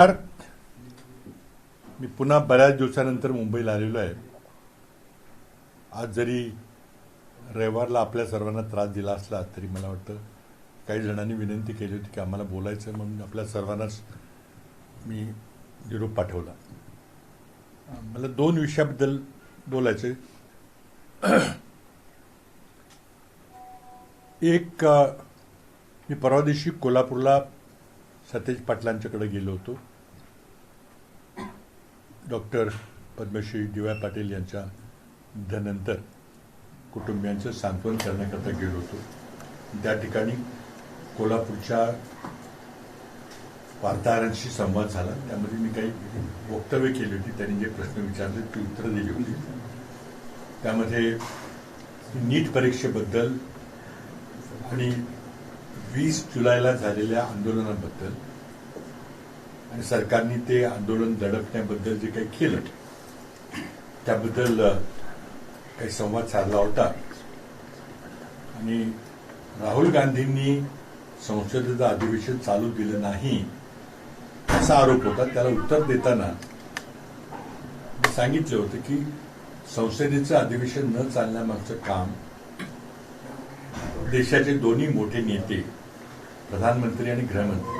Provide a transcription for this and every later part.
तर मी पुन्हा बऱ्याच दिवसानंतर मुंबईला आलेलो आहे. आज जरी रविवारला आपल्या सर्वांना त्रास दिला असला तरी मला वाटतं काही जणांनी विनंती केली होती की आम्हाला बोलायचं, म्हणून आपल्या सर्वांनाच मी निरोप पाठवला. मला दोन विषयाबद्दल बोलायचे. एक, मी परवा दिवशी कोल्हापूरला सतेज पाटलांच्याकडे गेलो होतो. Doctor Padmashri DY. पाटील यांच्या निधनानंतर कुटुंबियांचं सांत्वन करण्याकरता गेलो होतो. त्या ठिकाणी कोल्हापूरच्या वार्ताहरांशी संवाद झाला. त्यामध्ये मी काही वक्तव्य केली होती. त्यांनी जे प्रश्न विचारले ती उत्तरं दिली होती. त्यामध्ये नीट परीक्षेबद्दल आणि 20 जुलैला झालेल्या आंदोलनाबद्दल आणि सरकारने ते आंदोलन दडपण्याबद्दल जे काही केलं त्याबद्दल काही संवाद साधला होता. आणि राहुल गांधींनी संसदेचं अधिवेशन चालू दिलं नाही असा आरोप होता. त्याला उत्तर देताना सांगितलं होतं की संसदेचं अधिवेशन न चालण्यामागचं काम देशाचे दोन्ही मोठे नेते, प्रधानमंत्री आणि गृहमंत्री,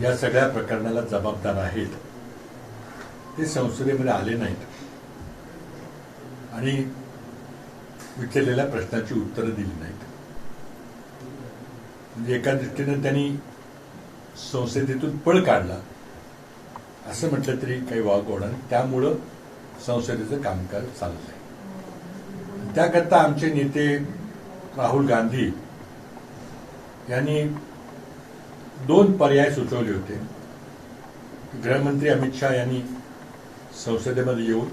या सगळ्या प्रकरणाला जबाबदार आहेत. ते संसदेमध्ये आले नाहीत आणि विचारलेल्या प्रश्नाची उत्तरं दिली नाहीत. म्हणजे एका दृष्टीने त्यांनी संसदेतून पळ काढला असं म्हटलं तरी काही वाव होणार. त्यामुळं संसदेचं कामकाज चाललंय. त्याकरता आमचे नेते राहुल गांधी यांनी दोन पर्याय सुचवले होते. गृहमंत्री अमित शहा यांनी संसदेमध्ये येऊन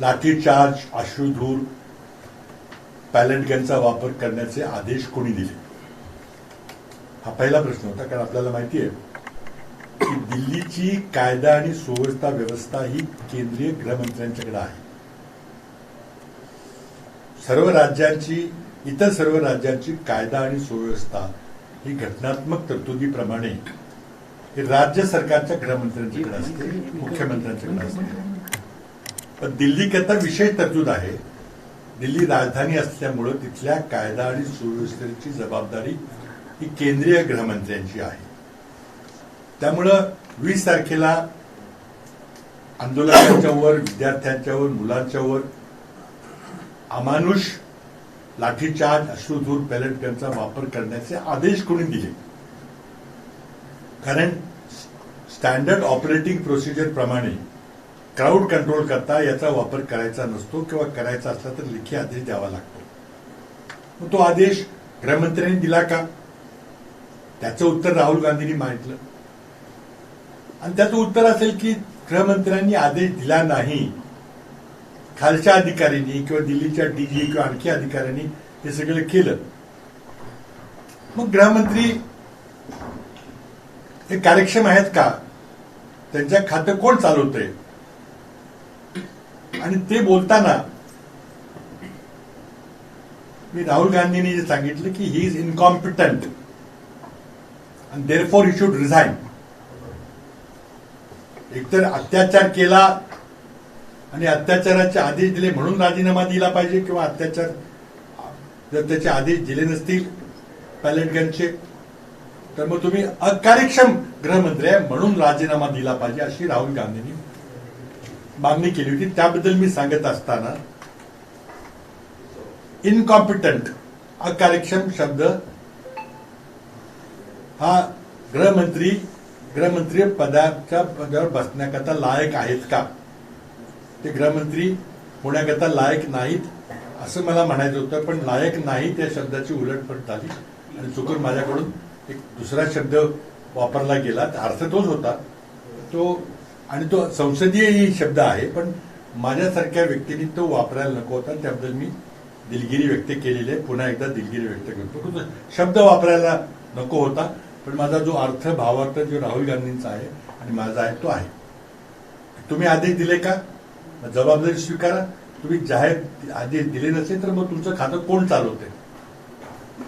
लाठीचार्ज, अश्रुधूर, पॅलेट गनचा वापर करण्याचे आदेश कोणी दिले, हा पहिला प्रश्न होता. कारण आपल्याला माहिती आहे की दिल्लीची कायदा आणि सुव्यवस्था व्यवस्था ही केंद्रीय गृहमंत्र्यांच्याकडे आहे. इतर सर्व राज्यांची कायदा आणि सुव्यवस्था ही घटनात्मक तरतुदीप्रमाणे ही राज्य सरकारच्या गृहमंत्र्यांच्याकडे असते, मुख्यमंत्र्यांच्याकडे असते. पण दिल्लीकरता विशेष तरतूद आहे. दिल्ली राजधानी असल्यामुळं तिथल्या कायदा आणि सुव्यवस्थेची जबाबदारी ही केंद्रीय गृहमंत्र्यांची आहे. त्यामुळं 20 तारखेला आंदोलकांच्यावर, विद्यार्थ्यांच्यावर, मुलांच्यावर अमानुष लाठीचार्ज, अश्रुधूर, पॅलेट गनचा वापर करण्याचे आदेश कोणी दिले. कारण स्टँडर्ड ऑपरेटिंग प्रोसिजर प्रमाणे क्राऊड कंट्रोल करता याचा वापर करायचा नसतो किंवा करायचा असला तर लेखी आदेश द्यावा लागतो. मग तो आदेश गृहमंत्र्यांनी दिला का, त्याचं उत्तर राहुल गांधींनी मागितलं. आणि त्याचं उत्तर असेल की गृहमंत्र्यांनी आदेश दिला नाही, खालच्या अधिकाऱ्यांनी किंवा दिल्लीच्या डीजी किंवा आणखी अधिकाऱ्यांनी हे सगळं केलं. मग गृहमंत्री हे कार्यक्षम आहेत का, त्यांच्या खातं कोण चालवतंय. आणि ते बोलताना मी राहुल गांधींनी जे सांगितलं की he is incompetent and therefore he should resign. एकतर अत्याचार केला आणि अत्याचाराचे आदेश दिले म्हणून राजीनामा दिला पाहिजे, किंवा अत्याचार जर त्याचे आदेश दिले नसतील पॅलेट गनचे तर मग तुम्ही अकार्यक्षम गृहमंत्री आहे म्हणून राजीनामा दिला पाहिजे, अशी राहुल गांधींनी मागणी केली होती. त्याबद्दल मी सांगत असताना इनकॉम्पिटंट, अकार्यक्षम शब्द हा गृहमंत्री पदावर बसण्याकरता लायक आहेत का, ते गृहमंत्री होण्याकरता लायक नाहीत असं मला म्हणायचं होतं. पण लायक नाही त्या शब्दाची उलटपलट झाली आणि चुकून माझ्याकडून एक दुसरा शब्द वापरला गेला. अर्थ तोच होता तो, आणि तो संसदीय शब्द आहे, पण माझ्यासारख्या व्यक्तीने तो वापरायला नको होता. त्याबद्दल मी दिलगिरी व्यक्त केलेली आहे. पुन्हा एकदा दिलगिरी व्यक्त करतो. शब्द वापरायला नको होता, पण माझा जो अर्थ, भावार्थ जो राहुल गांधींचा आहे आणि माझा आहे तो आहे. तुम्ही आदेश दिले का, जबाबदारी स्वीकारा. तुम्ही जाहीर आदेश दिले नसेल तर मग तुमचं खातं कोण चालवते.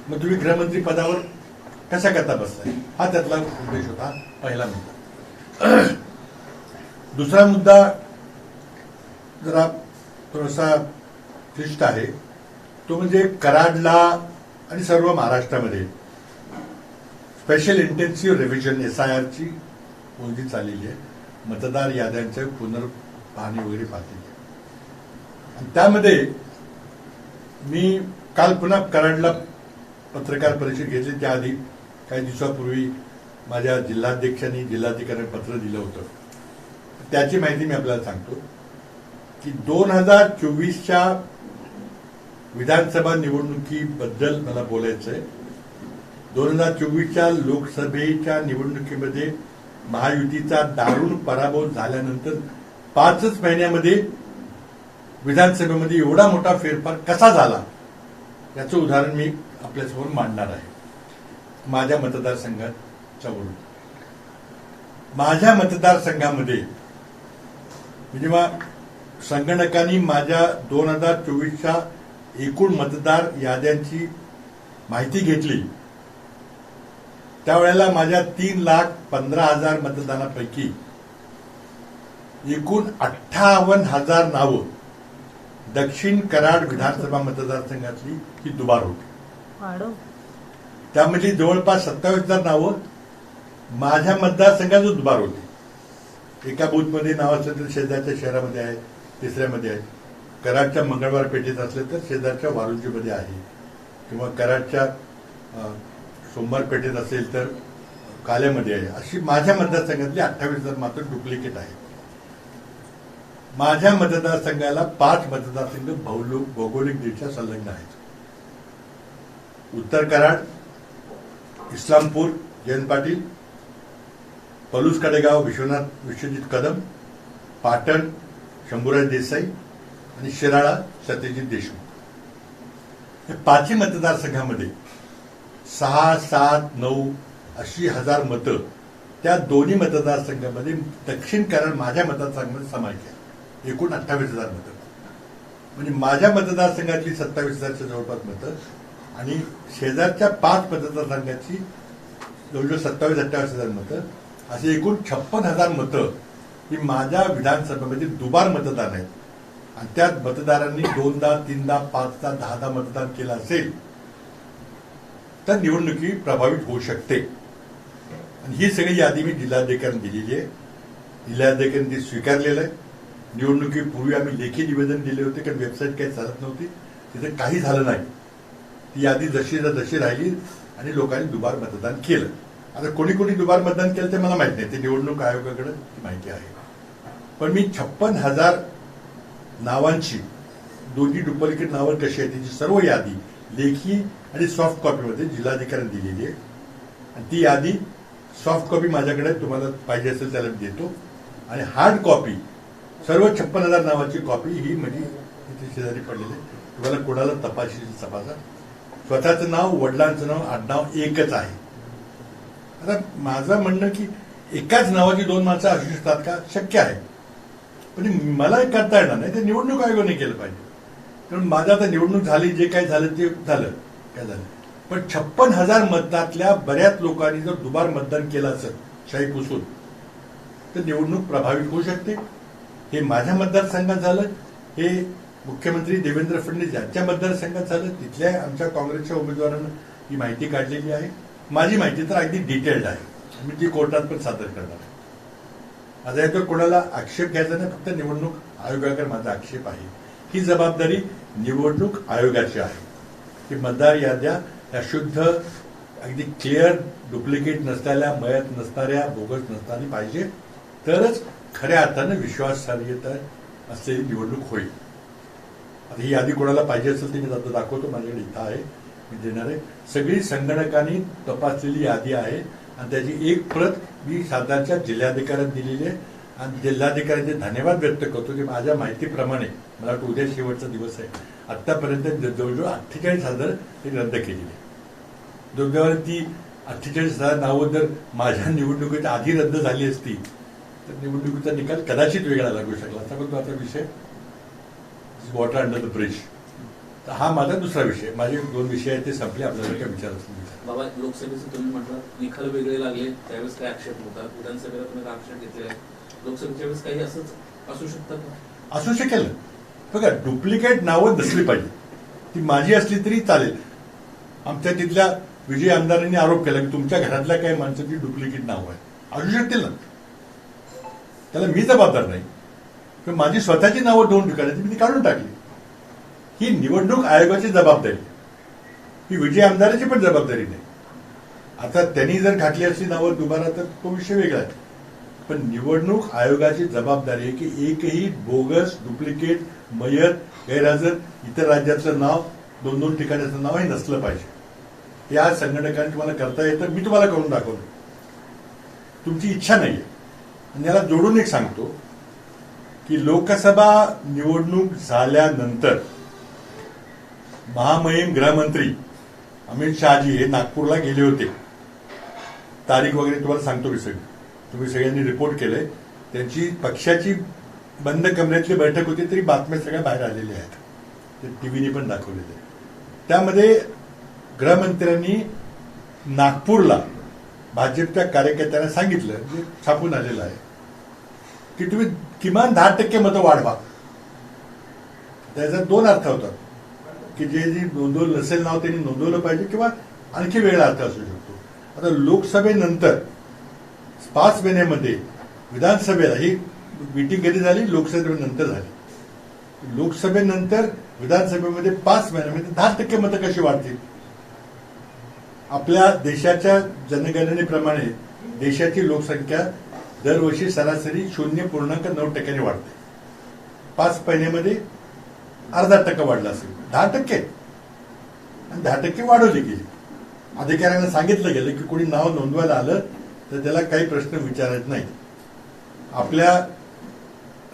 मग तुम्ही गृहमंत्री पदावर कशा करता बसलाय, हा त्यातला उद्देश होता, पहिला मुद्दा. दुसरा मुद्दा जरा थोडासा क्लिष्ट आहे, तो म्हणजे कराडला आणि सर्व महाराष्ट्रामध्ये स्पेशल इंटेन्सिव्ह रिव्हिजन SIRची मोहीम चाललेली आहे. मतदार याद्यांचं पुनर्पाहणी वगैरे पाहते. आणि त्यामध्ये मी काल पुन्हा कराडला पत्रकार परिषद घेतली. त्याआधी काही दिवसापूर्वी माझ्या जिल्हाध्यक्षांनी जिल्हाधिकाऱ्यांना पत्र दिलं होतं. त्याची माहिती मी आपल्याला सांगतो की 2024च्या विधानसभा निवडणुकीबद्दल मला बोलायचंय. 2024च्या लोकसभेच्या निवडणुकीमध्ये महायुतीचा दारुण पराभव झाल्यानंतर 5च महिन्यामध्ये विधानसभेमध्ये एवढा मोठा फेरफार कसा झाला याचं उदाहरण मी आपल्यासमोर मांडणार आहे. माझ्या मतदारसंघाच्या वरून, माझ्या मतदारसंघामध्ये जेव्हा संगणकांनी माझ्या 2024च्या एकूण मतदार याद्यांची माहिती घेतली, त्यावेळेला माझ्या 3,15,000 मतदानापैकी एकूण 58,000 नावं दक्षिण कराड विधानसभा मतदारसंघातली ही दुबार होती. त्यामध्ये जवळपास 27,000 नावं माझ्या मतदारसंघातच दुबार होती. एका बूथमध्ये नाव असलं तर शेजारच्या शहरामध्ये आहे, तिसऱ्यामध्ये आहे. कराडच्या मंगळवार पेठेत असलं तर शेजारच्या वारुंजीमध्ये आहे, किंवा कराडच्या सोमवार पेठेत असेल तर काल्यामध्ये आहे. अशी माझ्या मतदारसंघातली 28,000 मात्र डुप्लिकेट आहे. माझ्या मतदारसंघाला 5 मतदारसंघ भौगोलिकदृष्ट्या संलग्न आहेत. उत्तर कराड, इस्लामपूर जयंत पाटील, पलूस कडेगाव विश्वजित कदम, पाटण शंभूराज देसाई आणि शिराळा सत्यजित देशमुख. हे 5ही मतदारसंघामध्ये 6, 7, 9 अशी हजार मतं त्या दोन्ही मतदारसंघामध्ये दक्षिण कराड माझ्या मतदारसंघामध्ये समाविष्ट आहे. एकूण 28,000 मतं. म्हणजे माझ्या मतदारसंघातली 27,000च्या जवळपास मतं आणि शेजारच्या 5 मतदारसंघाची जवळजवळ 27-28,000 मतं, असे एकूण 56,000 मतं ही माझ्या विधानसभेमध्ये दुबार मतदान आहेत. आणि त्या मतदारांनी 2दा, 3दा, 5दा, 10दा मतदान केलं असेल तर निवडणुकी प्रभावित होऊ शकते. आणि ही सगळी यादी मी जिल्हाधिकाऱ्यांनी दिलेली आहे. जिल्हाधिकाऱ्यांनी ती स्वीकारलेलं आहे. निवडणुकीपूर्वी आम्ही लेखी निवेदन दिले होते, कारण वेबसाईट काही चालत नव्हती, तिथे काही झालं नाही. ती यादी जशी राहिली आणि लोकांनी दुबार मतदान केलं. आता कोणी कोणी दुबार मतदान केलं ते मला माहित नाही, ते निवडणूक आयोगाकडे माहिती आहे. पण मी 56,000 नावांची दोन्ही डुप्लिकेट नावं कशी आहेत त्याची सर्व यादी लेखी आणि सॉफ्ट कॉपीमध्ये जिल्हाधिकाऱ्यांनी दिलेली आहे. आणि ती यादी सॉफ्ट कॉपी माझ्याकडे तुम्हाला पाहिजे असेल त्याला देतो, आणि हार्ड कॉपी सर्व 56,000 नावाची कॉपी ही म्हणजे इथे शेजारी पडलेली आहे. तुम्हाला कोणाला तपासा. स्वतःचं नाव, वडिलांचं नाव, आडनाव एकच आहे. आता माझं म्हणणं की एकाच नावाची 2 माणसं असू शकतात का? शक्य आहे, पण मला करता येणार नाही. ते निवडणूक आयोगाने केलं पाहिजे. कारण माझं आता निवडणूक झाली, जे काय झालं ते झालं, काय झालं. पण 56,000 मतातल्या बऱ्याच लोकांनी जर दुबार मतदान केलं असेल शाही पुसून, तर निवडणूक प्रभावित होऊ शकते. हे माझ्या मतदारसंघात झालं, हे मुख्यमंत्री देवेंद्र फडणवीस यांच्या मतदारसंघात झालं. तिथल्या आमच्या काँग्रेसच्या उमेदवारांना ही माहिती काढलेली आहे. माझी माहिती तर अगदी डिटेल्ड आहे, मी ती कोर्टात पण सादर करणार आहे. आता याच्यावर कोणाला आक्षेप घ्यायचा नाही, फक्त निवडणूक आयोगाकडे माझा आक्षेप आहे. ही जबाबदारी निवडणूक आयोगाची आहे की मतदार याद्या या शुद्ध, अगदी क्लिअर, डुप्लिकेट नसलेल्या, मयत नसणाऱ्या, बोगस नसणारी पाहिजे, तरच खऱ्या अर्थानं विश्वासार्हता असलेली निवडणूक होईल. आता ही यादी कोणाला पाहिजे असेल ती मी आता दाखवतो, माझ्याकडे इथं आहे, मी देणार आहे. सगळी संगणकांनी तपासलेली यादी आहे आणि त्याची एक प्रत मी सातारच्या जिल्हाधिकाऱ्यांना दिलेली आहे. आणि जिल्हाधिकाऱ्यांचे धन्यवाद व्यक्त करतो की माझ्या माहितीप्रमाणे, मला वाटतं उद्या शेवटचा दिवस आहे, आतापर्यंत जवळजवळ 48,000 ते रद्द केलेली आहे. जवळजवळ ती 48,000 नावं जर माझ्या निवडणुकीच्या आधी रद्द झाली असती तर निवडणुकीचा निकाल कदाचित वेगळा लागू शकला असता. पण तो आता विषय वॉटर अंडर द ब्रिज. तर हा माझा दुसरा विषय. माझे 2 विषय आहेत ते संपले. आपल्याला काय विचार असतील. बाबा लोकसभेचं तुम्ही म्हटलं निकाल वेगळे लागले त्यावेळेस काय आक्षेप होता, विधानसभेला तुम्ही आक्षेप घेतलेला आहे, लोकसभेच्या वेळेस काही असंच असू शकतं का? असू शकेल. बघा, डुप्लिकेट नावं नसली पाहिजे. ती माझी असली तरी चालेल. आमच्या तिथल्या विजयी आमदारांनी आरोप केला की तुमच्या घरातल्या काही माणसाची डुप्लिकेट नावं आहेत. असू शकतील ना, त्याला मी जबाबदार नाही. पण माझी स्वतःची नावं 2 ठिकाणी मी ती काढून टाकली. ही निवडणूक आयोगाची जबाबदारी, ही विजय आमदाराची पण जबाबदारी नाही. आता त्यांनी जर घातली असली नावं दुबारा तर तो विषय वेगळा आहे. पण निवडणूक आयोगाची जबाबदारी आहे की एकही बोगस, डुप्लिकेट, मयत, गैरहजर, इतर राज्यातलं नाव, 2-2 ठिकाणाचं नाव हे नसलं पाहिजे. हे आज संघटकांनी तुम्हाला करता येतं, मी तुम्हाला करून दाखवलं. तुमची इच्छा नाहीये. आणि याला जोडून एक सांगतो की लोकसभा निवडणूक झाल्यानंतर महामहिम गृहमंत्री अमित शहाजी हे नागपूरला गेले होते. तारीख वगैरे तुम्हाला सांगतो मी सगळी. तुम्ही सगळ्यांनी रिपोर्ट केले. त्यांची पक्षाची बंद कमऱ्यातली बैठक होती तरी बातम्या सगळ्या बाहेर आलेल्या आहेत. ते टीव्हीने पण दाखवलेले. त्यामध्ये गृहमंत्र्यांनी नागपूरला भाजपच्या कार्यकर्त्यांना सांगितलं, जे छापून आलेलं आहे, की तुम्ही किमान 10% मतं वाढवा. त्याचा 2 अर्थ होतात की जे नोंदवलं नसेल नाव त्यांनी नोंदवलं पाहिजे किंवा आणखी वेगळा अर्थ असू शकतो. आता लोकसभेनंतर 5 महिन्यामध्ये विधानसभेला ही मीटिंग कधी झाली? लोकसभेनंतर झाली. लोकसभेनंतर विधानसभेमध्ये 5 महिन्यामध्ये 10% मतं कशी वाढतील? आपल्या देशाच्या जनगणनेप्रमाणे देशाची लोकसंख्या दरवर्षी सरासरी 0.9% वाढते. 5 महिन्यामध्ये अर्धा टक्का वाढला असेल. 10% आणि 10% वाढवली गेली. अधिकाऱ्यांना सांगितलं गेलं की कोणी नाव नोंदवायला आलं तर त्याला काही प्रश्न विचारायचे नाही. आपल्या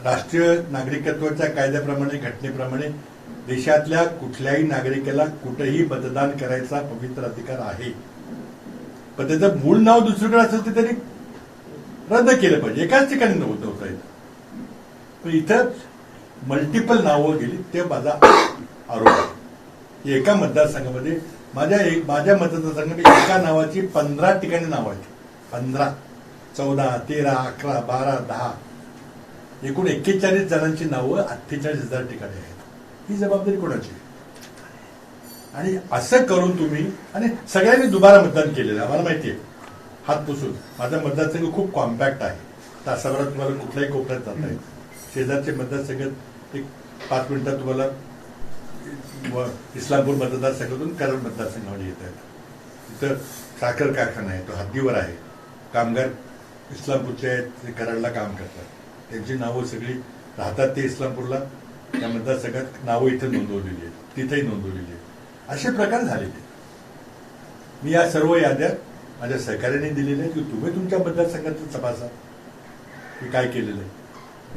राष्ट्रीय नागरिकत्वाच्या कायद्याप्रमाणे, घटनेप्रमाणे देशातल्या कुठल्याही नागरिकाला कुठेही मतदान करायचा पवित्र अधिकार आहे. पण त्याचं मूळ नाव दुसरीकडे असेल तर त्यांनी रद्द केलं पाहिजे. एकाच ठिकाणी नव्हतं येत. पण इथं मल्टिपल नावं गेली, ते माझा आरोप आहे. एका मतदारसंघामध्ये माझ्या मतदारसंघामध्ये एका नावाची 15 ठिकाणी नावं आहेत. 15, 14, 13, 11, 12, 10 एकूण 41 जणांची नावं 48,000 ठिकाणी आहेत. ही जबाबदारी कोणाची? आणि असं करून तुम्ही, आणि सगळ्यांनी दुबारा मतदान केलेलं आम्हाला माहितीये, हात पुसून. माझा मतदारसंघ खूप कॉम्पॅक्ट आहे. तासाभरात तुम्हाला कुठल्याही कोपऱ्यात जाता येईल. शेजारचे मतदारसंघात एक 5 मिनिटात तुम्हाला इस्लामपूर मतदारसंघातून कराड मतदारसंघामध्ये येत आहेत. तिथं साखर कारखाना आहे, तो हद्दीवर आहे. कामगार इस्लामपूरचे आहेत, ते कराडला काम करतात. त्यांची नावं सगळी राहतात ते इस्लामपूरला. त्या मतदारसंघात नावं इथं नोंदवलेली आहेत, तिथेही नोंदवलेली आहेत. असे प्रकार झालेले. मी या सर्व याद्या माझ्या सहकार्याने दिलेल्या आहेत की तुम्ही तुमच्या मतदारसंघातून तपासा की काय केलेलं आहे.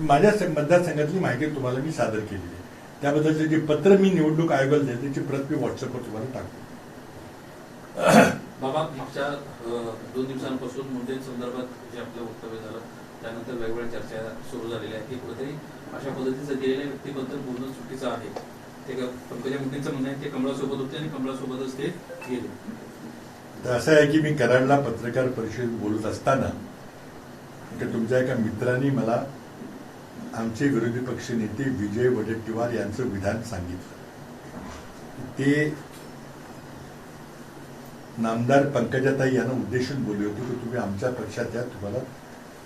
माझ्या मतदारसंघातली माहिती तुम्हाला मी सादर केलेली आहे. त्याबद्दलचे जे पत्र मी निवडणूक आयोगाला दिले त्याची प्रत मी व्हॉट्सअपवर तुम्हाला टाकतो. बाबा, मागच्या 2 दिवसांपासून मुंडे संदर्भात जे आपलं वक्तव्य झालं त्यानंतर वेगवेगळ्या चर्चा सुरू झालेल्या आहेत की कुठेतरी अशा पद्धतीचं गेलेल्या व्यक्तीबद्दल बोलणं चुकीचं आहे. ते पंकजा मुंडेंचं म्हणणं आहे ते कमळासोबत होते आणि कमळासोबतच ते गेले. असं आहे की मी कराडला पत्रकार परिषदेत बोलत असताना तुमच्या एका मित्रांनी मला आमचे विरोधी पक्ष नेते विजय वडेट्टीवार यांचं विधान सांगितलं. ते नामदार पंकजाताई यांना उद्देशून बोलले होते की तुम्ही आमच्या पक्षात या, तुम्हाला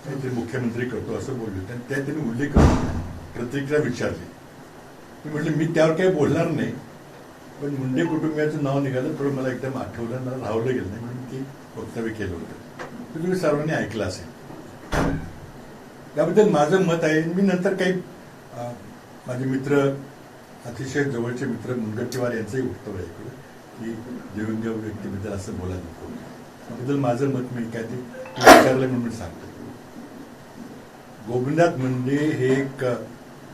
काहीतरी मुख्यमंत्री करतो असं बोलले होते. आणि त्या त्यांनी उल्लेख करून प्रतिक्रिया विचारली. मी म्हटलं मी त्यावर काही बोलणार नाही, पण मुंडे कुटुंबियाचं नाव निघालं थोडं मला एकदम आठवलं, मला राहवलं गेलं नाही म्हणून ते वक्तव्य केलं होतं. तर तुम्ही सर्वांनी ऐकलं असेल. त्याबद्दल माझं मत आहे. मी नंतर काही माझे मित्र, अतिशय जवळचे मित्र मुनगंटीवार यांचंही वक्तव्य ऐकलं की दिवंगत व्यक्तीबद्दल असं बोलायला नको. त्याबद्दल माझं मत मी काय ते विचारलं म्हणून मी सांगतो. गोपीनाथ मुंडे हे एक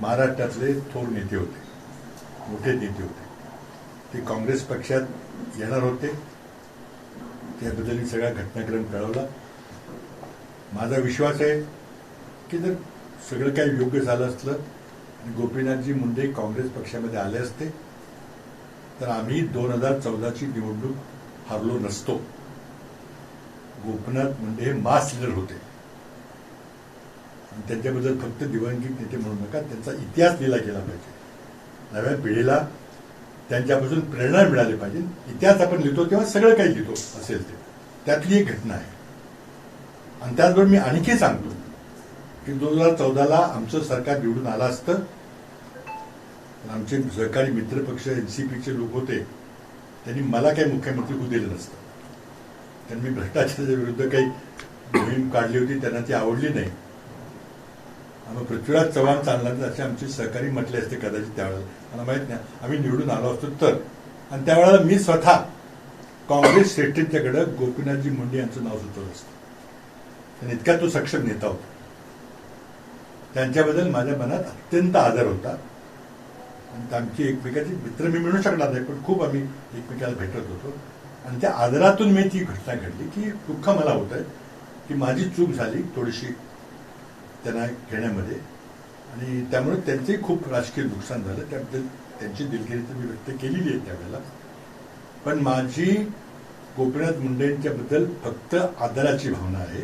महाराष्ट्रातले थोर नेते होते, मोठे नेते होते. ते काँग्रेस पक्षात येणार होते. त्याबद्दल मी सगळा घटनाक्रम कळवला. माझा विश्वास आहे की जर सगळं काही योग्य झालं असलं आणि गोपीनाथजी मुंडे काँग्रेस पक्षामध्ये आले असते तर आम्ही 2014ची निवडणूक हारलो नसतो. गोपीनाथ मुंडे हे मास लीडर होते आणि त्यांच्याबद्दल फक्त दिवंगत नेते म्हणू नका, त्यांचा इतिहास लिहिला गेला पाहिजे. नव्या पिढीला त्यांच्यापासून प्रेरणा मिळाली पाहिजे. इतिहास आपण लिहितो तेव्हा सगळं काही लिहितो असेल ते, त्यातली एक घटना आहे. आणि त्याचबरोबर मी आणखी सांगतो की 2014ला आमचं सरकार निवडून आलं असतं, आमचे सहकारी मित्रपक्ष एनसीपीचे लोक होते, त्यांनी मला काही मुख्यमंत्री होऊ दिलं नसतं. त्यांनी भ्रष्टाचाराच्या विरुद्ध काही मोहीम काढली होती, त्यांना ती आवडली नाही. आम्ही पृथ्वीराज चव्हाण चालणार असे आमचे सहकारी म्हटले असते कदाचित त्यावेळेला, मला माहित नाही, आम्ही निवडून आलो असतो तर. आणि त्यावेळेला मी स्वतः काँग्रेस श्रेष्ठींच्याकडे गोपीनाथजी मुंडे यांचं नाव सुचवलं असतं. आणि इतका तो सक्षम नेता होता. त्यांच्याबद्दल माझ्या मनात अत्यंत आदर होता. आणि आमची एकमेकाची मित्र मी मिळू शकणार नाही, पण खूप आम्ही एकमेकाला भेटत होतो. आणि त्या आदरातून मी ती घटना घडली की दुःख मला होत आहे की माझी चूक झाली थोडीशी त्यांना घेण्यामध्ये, आणि त्यामुळे त्यांचंही खूप राजकीय नुकसान झालं. त्याबद्दल त्यांची दिलगिरी तर मी व्यक्त केलेली आहे त्यावेळेला. पण माझी गोपीनाथ मुंडेंच्याबद्दल फक्त आदराची भावना आहे.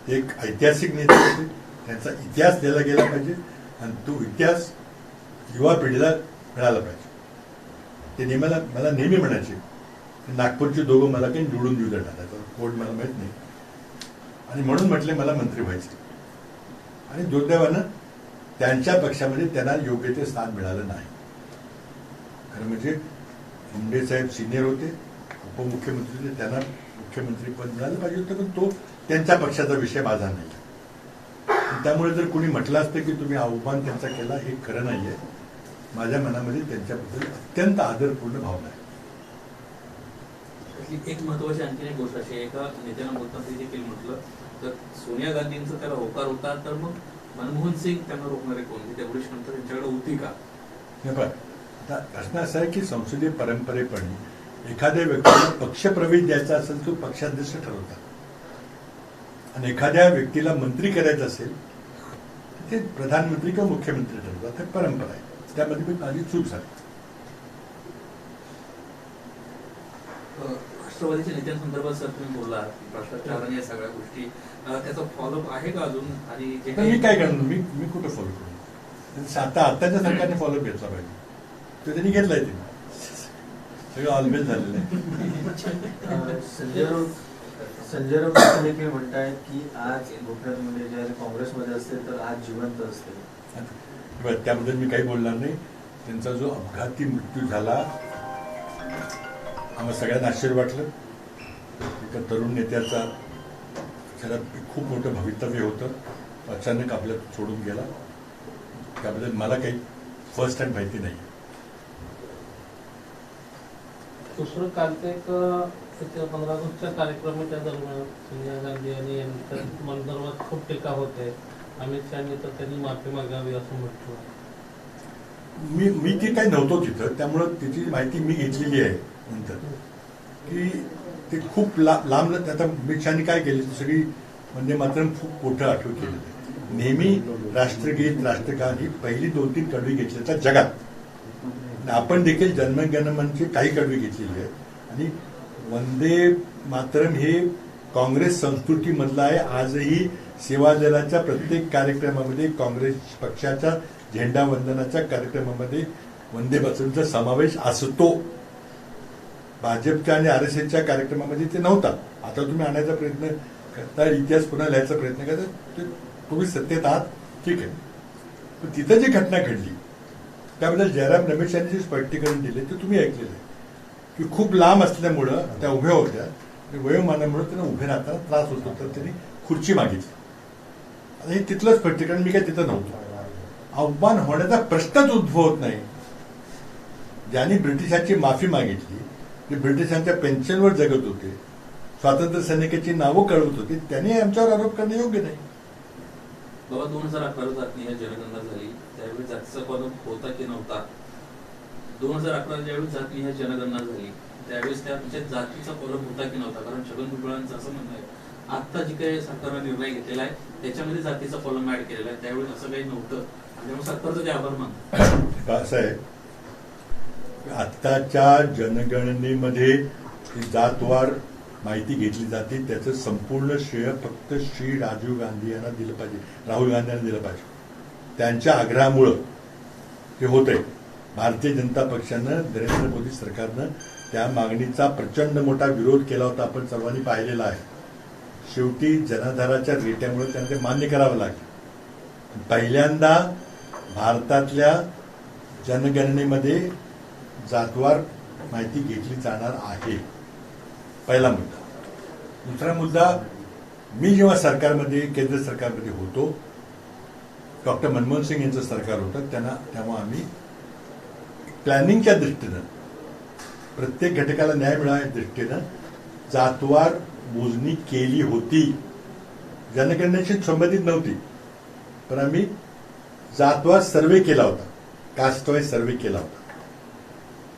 ते एक ऐतिहासिक नेते होते, त्यांचा इतिहास लिहिला गेला पाहिजे आणि तो इतिहास युवा पिढीला मिळाला पाहिजे. ते नेहमीला मला नेहमी म्हणायचे, नागपूरचे दोघं मला काही निवडून देऊ देणार, कोण मला माहित नाही, आणि म्हणून म्हटले मला मंत्री व्हायचे. आणि दुर्दैवानं त्यांच्या पक्षामध्ये त्यांना योग्य ते स्थान मिळालं नाही. खरं म्हणजे मुंडे साहेब सिनियर होते, उपमुख्यमंत्री होते, त्यांना मुख्यमंत्री पद मिळालं पाहिजे होतं, पण तो त्यांच्या पक्षाचा विषय माझा नाही. त्यामुळे जर कोणी म्हटलं असतं की तुम्ही अवमान त्यांचा केला, हे खरं नाहीये. माझ्या मनामध्ये त्यांच्याबद्दल अत्यंत आदरपूर्ण भावना आहे. एक महत्वाची आणखी एक गोष्ट अशी, एका नेत्यानं बोलताना देखील म्हटलं तर सोनिया गांधींचा त्याला होकार होता, तर मग मनमोहन सिंग त्यांना रोखणारे कोण, तेवढी क्षमता त्यांच्याकडे होती का? आता प्रश्न असा आहे की संसदीय परंपरेपणे एखाद्या व्यक्तीला पक्षप्रवेश द्यायचा असेल तो पक्षाध्यक्ष ठरवतात, आणि एखाद्या व्यक्तीला मंत्री करायचं असेल ते प्रधानमंत्री किंवा मुख्यमंत्री ठरवतात. हे परंपरा आहे. त्यामध्ये पण माझी चूक झाली. राष्ट्रवादीच्या नेत्यांसंदर्भात सर तुम्ही बोलला भ्रष्टाचार आणि या सगळ्या गोष्टी, त्याचा फॉलोअप आहे का अजून? आणि मी काय करणार, मी कुठं फॉलो करू? आताच्या सरकारने फॉलोअप घेतला पाहिजे, तो त्यांनी घेतलाय. ते सगळं ऑलवेज झालेलं आहे. संजय राऊत देखील म्हणतायत की आज गोपीनाथ मुंडे जे काँग्रेसमध्ये असते तर आज जिवंत असते. त्याबद्दल मी काही बोलणार नाही. त्यांचा जो अपघाती मृत्यू झाला, आम्हाला सगळ्यांना आश्चर्य वाटलं. एका तरुण नेत्याचा त्याला खूप मोठं भवितव्य होतं, अचानक आपल्याला सोडून गेला. त्याबद्दल मला काही फर्स्ट हँड माहिती नाही. दुसरं कालचं एक 15 ऑगस्टच्या कार्यक्रमाच्या दरम्यान सोनिया गांधी आणि यांच्या संदर्भात खूप टीका होते. अमित शहानी तर त्यांनी माफी मागावी असं म्हटलं. मी ती काही नव्हतो तिथं, त्यामुळं तिची माहिती मी घेतलेली आहे नंतर की ते खूप लांब. आता अमित शहानी काय केली, सगळी म्हणजे मात्र खूप मोठं आठवण केलेलं. नेहमी राष्ट्रगीत राष्ट्रगान ही पहिली 2-3 कडवी घेतली तर जगात. आपण देखील जनगणमनची काही कडवी घेतलेली आहे. आणि वंदे मातरम हे काँग्रेस संस्कृतीमधलं आहे. आजही सेवा दलाच्या प्रत्येक कार्यक्रमामध्ये, काँग्रेस पक्षाच्या झेंडा वंदनाच्या कार्यक्रमामध्ये वंदे मातरमचा समावेश असतो. भाजपच्या आणि RSSच्या कार्यक्रमामध्ये ते नव्हता. आता तुम्ही आणायचा प्रयत्न करता, इतिहास पुन्हा लिहायचा प्रयत्न करता, तुम्ही सत्तेत आहात, ठीक आहे. पण तिथं जी घटना घडली त्याबद्दल जयराम रमेश यांनी जे स्पष्टीकरण दिले ते तुम्ही ऐकलेलं आहे की खूप लांब असल्यामुळं त्या उभ्या होत्या, वयोमानामुळे त्यांना उभे राहताना त्रास होत होता, त्यांनी खुर्ची मागितली. आता हे तिथलं स्पष्टीकरण, मी काय तिथं नव्हतो. आव्हान होण्याचा प्रश्नच उद्भवत नाही. ज्यांनी ब्रिटिशांची माफी मागितली, जे ब्रिटिशांच्या पेन्शनवर जगत होते, स्वातंत्र्य सैनिकांची नावं कळवत होते, त्यांनी आमच्यावर आरोप करणं योग्य नाही. बाबा 2011 जातनिहाय जनगणना झाली, त्यावेळी जातीचा कॉलम होता की नव्हता? 2011 ज्यावेळी जातनिहाय जनगणना झाली त्यावेळेस त्या जातीचा कॉलम होता की नव्हता? कारण छगन भुजबळांचं असं म्हणणं आहे आता जी काही सरकारने निर्णय घेतलेला आहे त्याच्यामध्ये जातीचा कॉलम ऍड केलेला आहे, त्यावेळी असं काही नव्हतं. त्यामुळे सरकारचं ते आभार मानतो. असं आहे, आत्ताच्या जनगणनेमध्ये ती जातवार माहिती घेतली जाते, त्याचं संपूर्ण श्रेय फक्त श्री राजीव गांधी यांना दिलं पाहिजे, राहुल गांधी यांना दिलं पाहिजे. त्यांच्या आग्रहामुळं हे होतंय. भारतीय जनता पक्षानं, नरेंद्र मोदी सरकारनं त्या मागणीचा प्रचंड मोठा विरोध केला होता, आपण सर्वांनी पाहिलेला आहे. शेवटी जनाधाराच्या रेट्यामुळे त्यांना ते मान्य करावं लागलं. पहिल्यांदा भारतातल्या जनगणनेमध्ये जातवार माहिती घेतली जाणार आहे, पहिला मुद्दा. दुसरा मुद्दा, मी जेव्हा सरकारमध्ये, केंद्र सरकारमध्ये होतो, डॉक्टर मनमोहन सिंग यांचं सरकार होतं, तेव्हा आम्ही प्लॅनिंगच्या दृष्टीनं, प्रत्येक घटकाला न्याय मिळाव्या दृष्टीनं जातवार मोजणी केली होती. जनगणनेशी संबंधित नव्हती, पण आम्ही जातवार सर्वे केला होता, कास्ट वाईज सर्वे केला होता.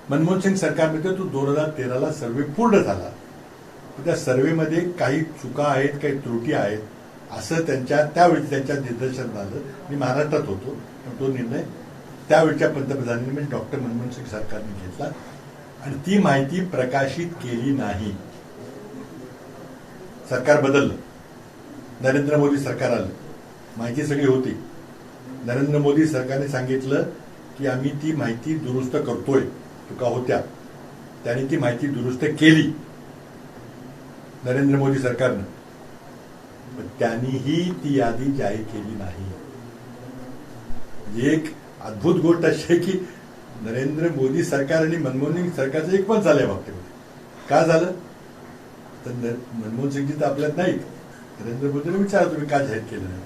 मनमोहन सिंग सरकारमध्ये तो 2013ला सर्वे पूर्ण झाला. त्या सर्वेमध्ये काही चुका आहेत, काही त्रुटी आहेत, असं त्यावेळी त्यांच्या निदर्शनात आलं. मी महाराष्ट्रात होतो, पण तो निर्णय त्यावेळच्या पंतप्रधानांनी, म्हणजे डॉक्टर मनमोहन सिंग सरकारने घेतला आणि ती माहिती प्रकाशित केली नाही. सरकार बदललं, नरेंद्र मोदी सरकार आलं, माहिती सगळी होती. नरेंद्र मोदी सरकारने सांगितलं की आम्ही ती माहिती दुरुस्त करतोय, चुका होत्या, त्यांनी ती माहिती दुरुस्त केली नरेंद्र मोदी सरकारनं. पण त्यांनीही ती यादी जाहीर केली नाही. म्हणजे एक अद्भुत गोष्ट अशी आहे की नरेंद्र मोदी सरकार आणि मनमोहन सिंग सरकारचं एक पण झालंय बाबतीमध्ये. का झालं तर मनमोहन सिंगजी तर आपल्यात नाहीत. नरेंद्र मोदीने विचारलं तुम्ही का जाहीर केलं नाही.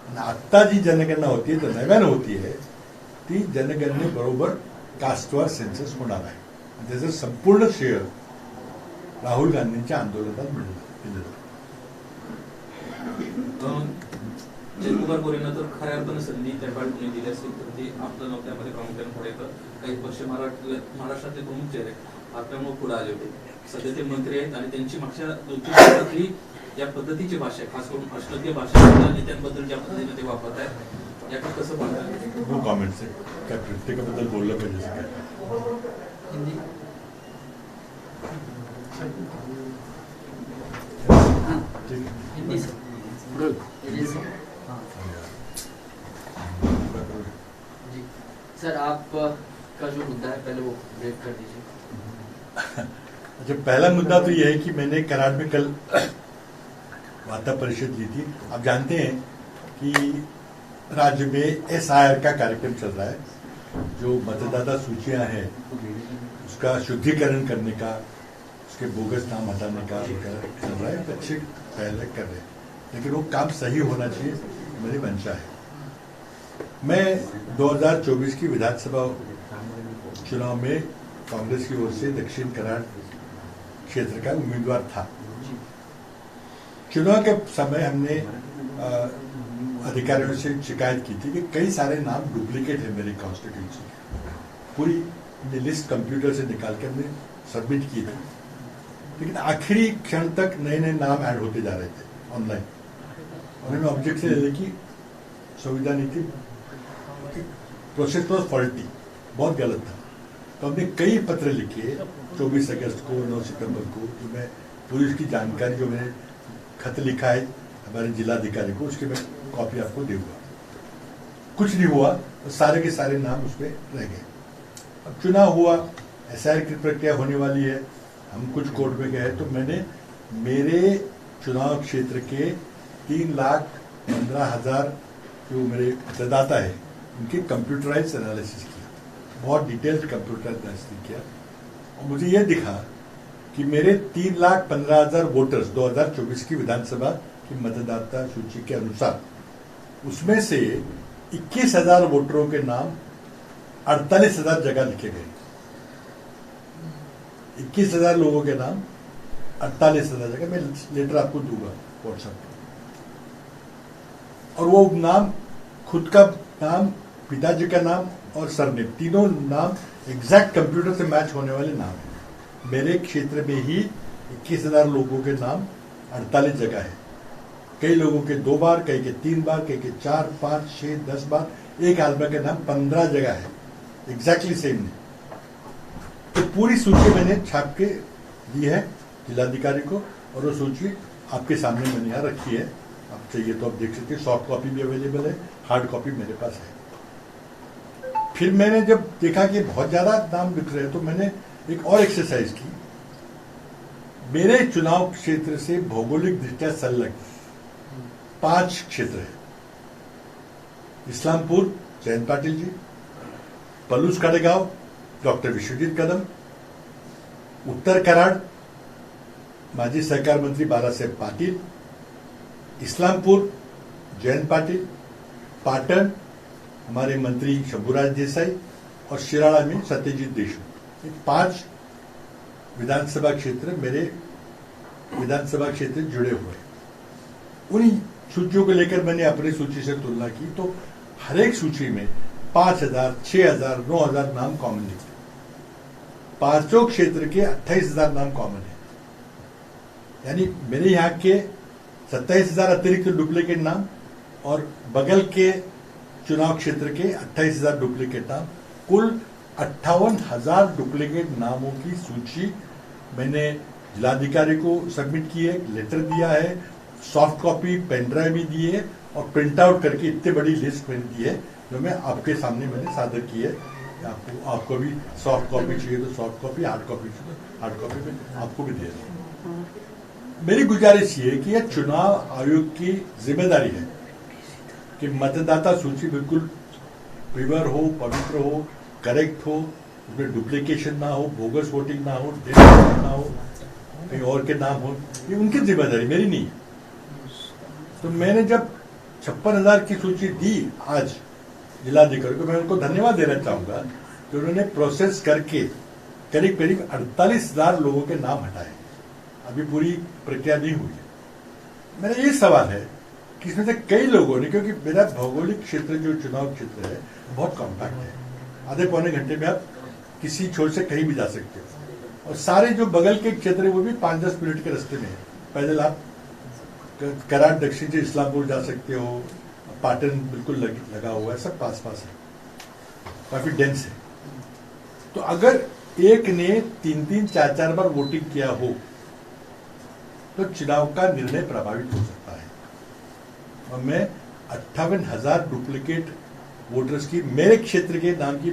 आणि आत्ता जी जनगणना होती, तर नव्यानं होतीये, ती जनगणनेबरोबर कास्टवार सेन्सस होणार आहे. त्याचं संपूर्ण श्रेय राहुल गांधींच्या आंदोलनात मिळलं. जयकुमार गोरेंना तर खऱ्या अर्थानं संधी त्या काळी तुम्ही दिली असेल तर ते आपलं नाव त्यामध्ये प्रामुख्याने पुढे येतं. काही पक्ष महाराष्ट्रातले प्रमुख चेहरे आपल्यामुळे पुढे आले होते. सध्या ते मंत्री आहेत आणि त्यांची मागच्या 2-3 वर्षातली या पद्धतीची भाषा, खास करून अश्लील भाषा नेत्यांबद्दल ज्या पद्धतीने ते वापरत आहेत, याकडे कसं पाहतात? नो कॉमेंट्स आहे. काय प्रत्येकाबद्दल बोललं पाहिजे काय? सर आपका जो मुद्दा है पहले वो ब्रेक कर दीजिए. अच्छा, पहला मुद्दा तो ये है कि मैंने कराड़ में कल वार्ता परिषद ली थी. आप जानते हैं कि राज्य में SIR का कार्यक्रम चल रहा है, जो मतदाता सूचियां हैं उसका शुद्धिकरण करने का, उसके बोगस नाम हटाने का चल रहा है. अच्छे पहले कर रहे हैं, लेकिन वो काम सही होना चाहिए, मेरी मंशा है. मैं 2024 की विधानसभा चुनाव में कांग्रेस की ओर से दक्षिण कराड़ क्षेत्र का उम्मीदवार था. चुनाव के समय हमने अधिकारियों से शिकायत की थी कि कई सारे नाम डुप्लीकेट है मेरी कॉन्स्टिट्यूंसी. पूरी लिस्ट कंप्यूटर से निकाल के हमने सबमिट की थी, लेकिन आखिरी क्षण तक नए नए नाम ऐड होते जा रहे थे ऑनलाइन. और हमें ऑब्जेक्शन लेने की सुविधा नहीं थी. प्रोसेस वॉज फॉल्टी, बहुत गलत था. तो हमने कई पत्र लिखे 24 अगस्त को, 9 सितंबर को, जो मैं पूरी उसकी जानकारी, जो मैंने खत लिखा है हमारे जिलाधिकारी को, उसकी मैं कॉपी आपको दूंगा. कुछ नहीं हुआ, सारे के सारे नाम उसमें रह गए. अब चुनाव हुआ, SIR की प्रक्रिया होने वाली है, हम कुछ कोर्ट में गए, तो मैंने मेरे चुनाव क्षेत्र के 3,15,000 जो मेरे मतदाता है उनकी कंप्यूटराइज एनालिसिस किया, बहुत डिटेल्ड कंप्यूटर एनालिसिस किया. और मुझे यह दिखा कि मेरे 3,15,000 वोटर्स 2024 की विधानसभा की मतदाता सूची के अनुसार, उसमें से 21,000 वोटरों के नाम 48,000 जगह लिखे गए. 21,000 लोगों के नाम 48,000 जगह. मैं लेटर आपको दूंगा व्हाट्सएप पर. और वो नाम, खुद का नाम, पिताजी का नाम और सरनेम, तीनों नाम एग्जैक्ट कंप्यूटर से मैच होने वाले नाम है. मेरे क्षेत्र में ही 21,000 लोगों के नाम 48 जगह है. कई लोगों के 2 बार, कई के 3 बार, कई के 4, 5, 6, 10 बार. एक आदमी के नाम 15 जगह है, एग्जैक्टली सेम नहीं. तो पूरी सूची मैंने छाप के दी है जिलाधिकारी को, और वो सूची आपके सामने मैंने यहाँ रखी है। आप चाहिए तो आप देख सकते हैं, सॉफ्ट कॉपी भी अवेलेबल है, हार्ड कॉपी मेरे पास है। फिर मैंने जब देखा कि बहुत ज्यादा नाम लिख रहे हैं तो मैंने एक और एक्सरसाइज की। मेरे चुनाव क्षेत्र से भौगोलिक दृष्टया संलग्न 5 क्षेत्र है। इस्लामपुर जयंत पाटिल जी, पलूस काड़ेगांव डॉक्टर विश्वजीत कदम, उत्तर कराड़ माजी सहकार मंत्री बालासाहेब पाटिल, इस्लामपुर जयंत पाटिल, पाटन हमारे मंत्री शंभूराज देसाई, और शिराड़ा में सत्यजीत देशमुख। ये 5 विधानसभा क्षेत्र मेरे विधानसभा क्षेत्र जुड़े हुए हैं। उन्हीं सूचियों को लेकर मैंने अपनी सूची से तुलना की तो हर एक सूची में 5,000, 6,000, 9,000 नाम कॉमन निकले। 5 क्षेत्र के 28,000 नाम कॉमन है, यानी मेरे यहाँ के 27,000 अतिरिक्त डुप्लीकेट नाम और बगल के चुनाव क्षेत्र के 28,000 डुप्लीकेट नाम, कुल 58,000 डुप्लीकेट नामों की सूची मैंने जिलाधिकारी को सबमिट की है, लेटर दिया है, सॉफ्ट कॉपी पेन ड्राइव भी दी है, और प्रिंट आउट करके इतनी बड़ी लिस्ट मैंने दी है जो मैं आपके सामने मैंने सादर की है। आपको भी सॉफ्ट कॉपी चाहिए तो सॉफ्ट कॉपी, हार्ड कॉपी चाहिए तो हार्ड कॉपी में आपको भी दे रहा हूं। मेरी गुजारिश ये है कि यह चुनाव आयोग की जिम्मेदारी है कि मतदाता सूची बिल्कुल प्योर हो, पवित्र हो, करेक्ट हो, उसमें डुप्लीकेशन ना हो, बोगस वोटिंग ना हो, डेट ना हो, कहीं और के नाम हो। ये उनकी जिम्मेदारी, मेरी नहीं है। तो मैंने जब 56,000 की सूची दी आज जिलाधिकारी को, मैं उनको धन्यवाद देना चाहूंगा कि उन्होंने प्रोसेस करके करीब करीब 48,000 लोगों के नाम हटाए। अभी पूरी प्रक्रिया नहीं हुई है। मेरा ये सवाल है कि इसमें से कई लोगों ने, क्योंकि मेरा भौगोलिक क्षेत्र जो चुनाव क्षेत्र है बहुत कॉम्पैक्ट है, आधे पौने घंटे में आप किसी छोर से कहीं भी जा सकते हो, और सारे जो बगल के क्षेत्र है वो भी 5-10 मिनट के रास्ते में है। पैदल आप कराड़ दक्षिण से इस्लामपुर जा सकते हो, पाटन बिल्कुल लगा हुआ है, सब पास पास है, काफी डेंस है। तो अगर एक ने 3-3, 4-4 बार वोटिंग किया हो तो चुनाव का निर्णय प्रभावित हो सकता है। और मैं 58,000 डुप्लीकेट वोटर्स की, मेरे क्षेत्र के नाम की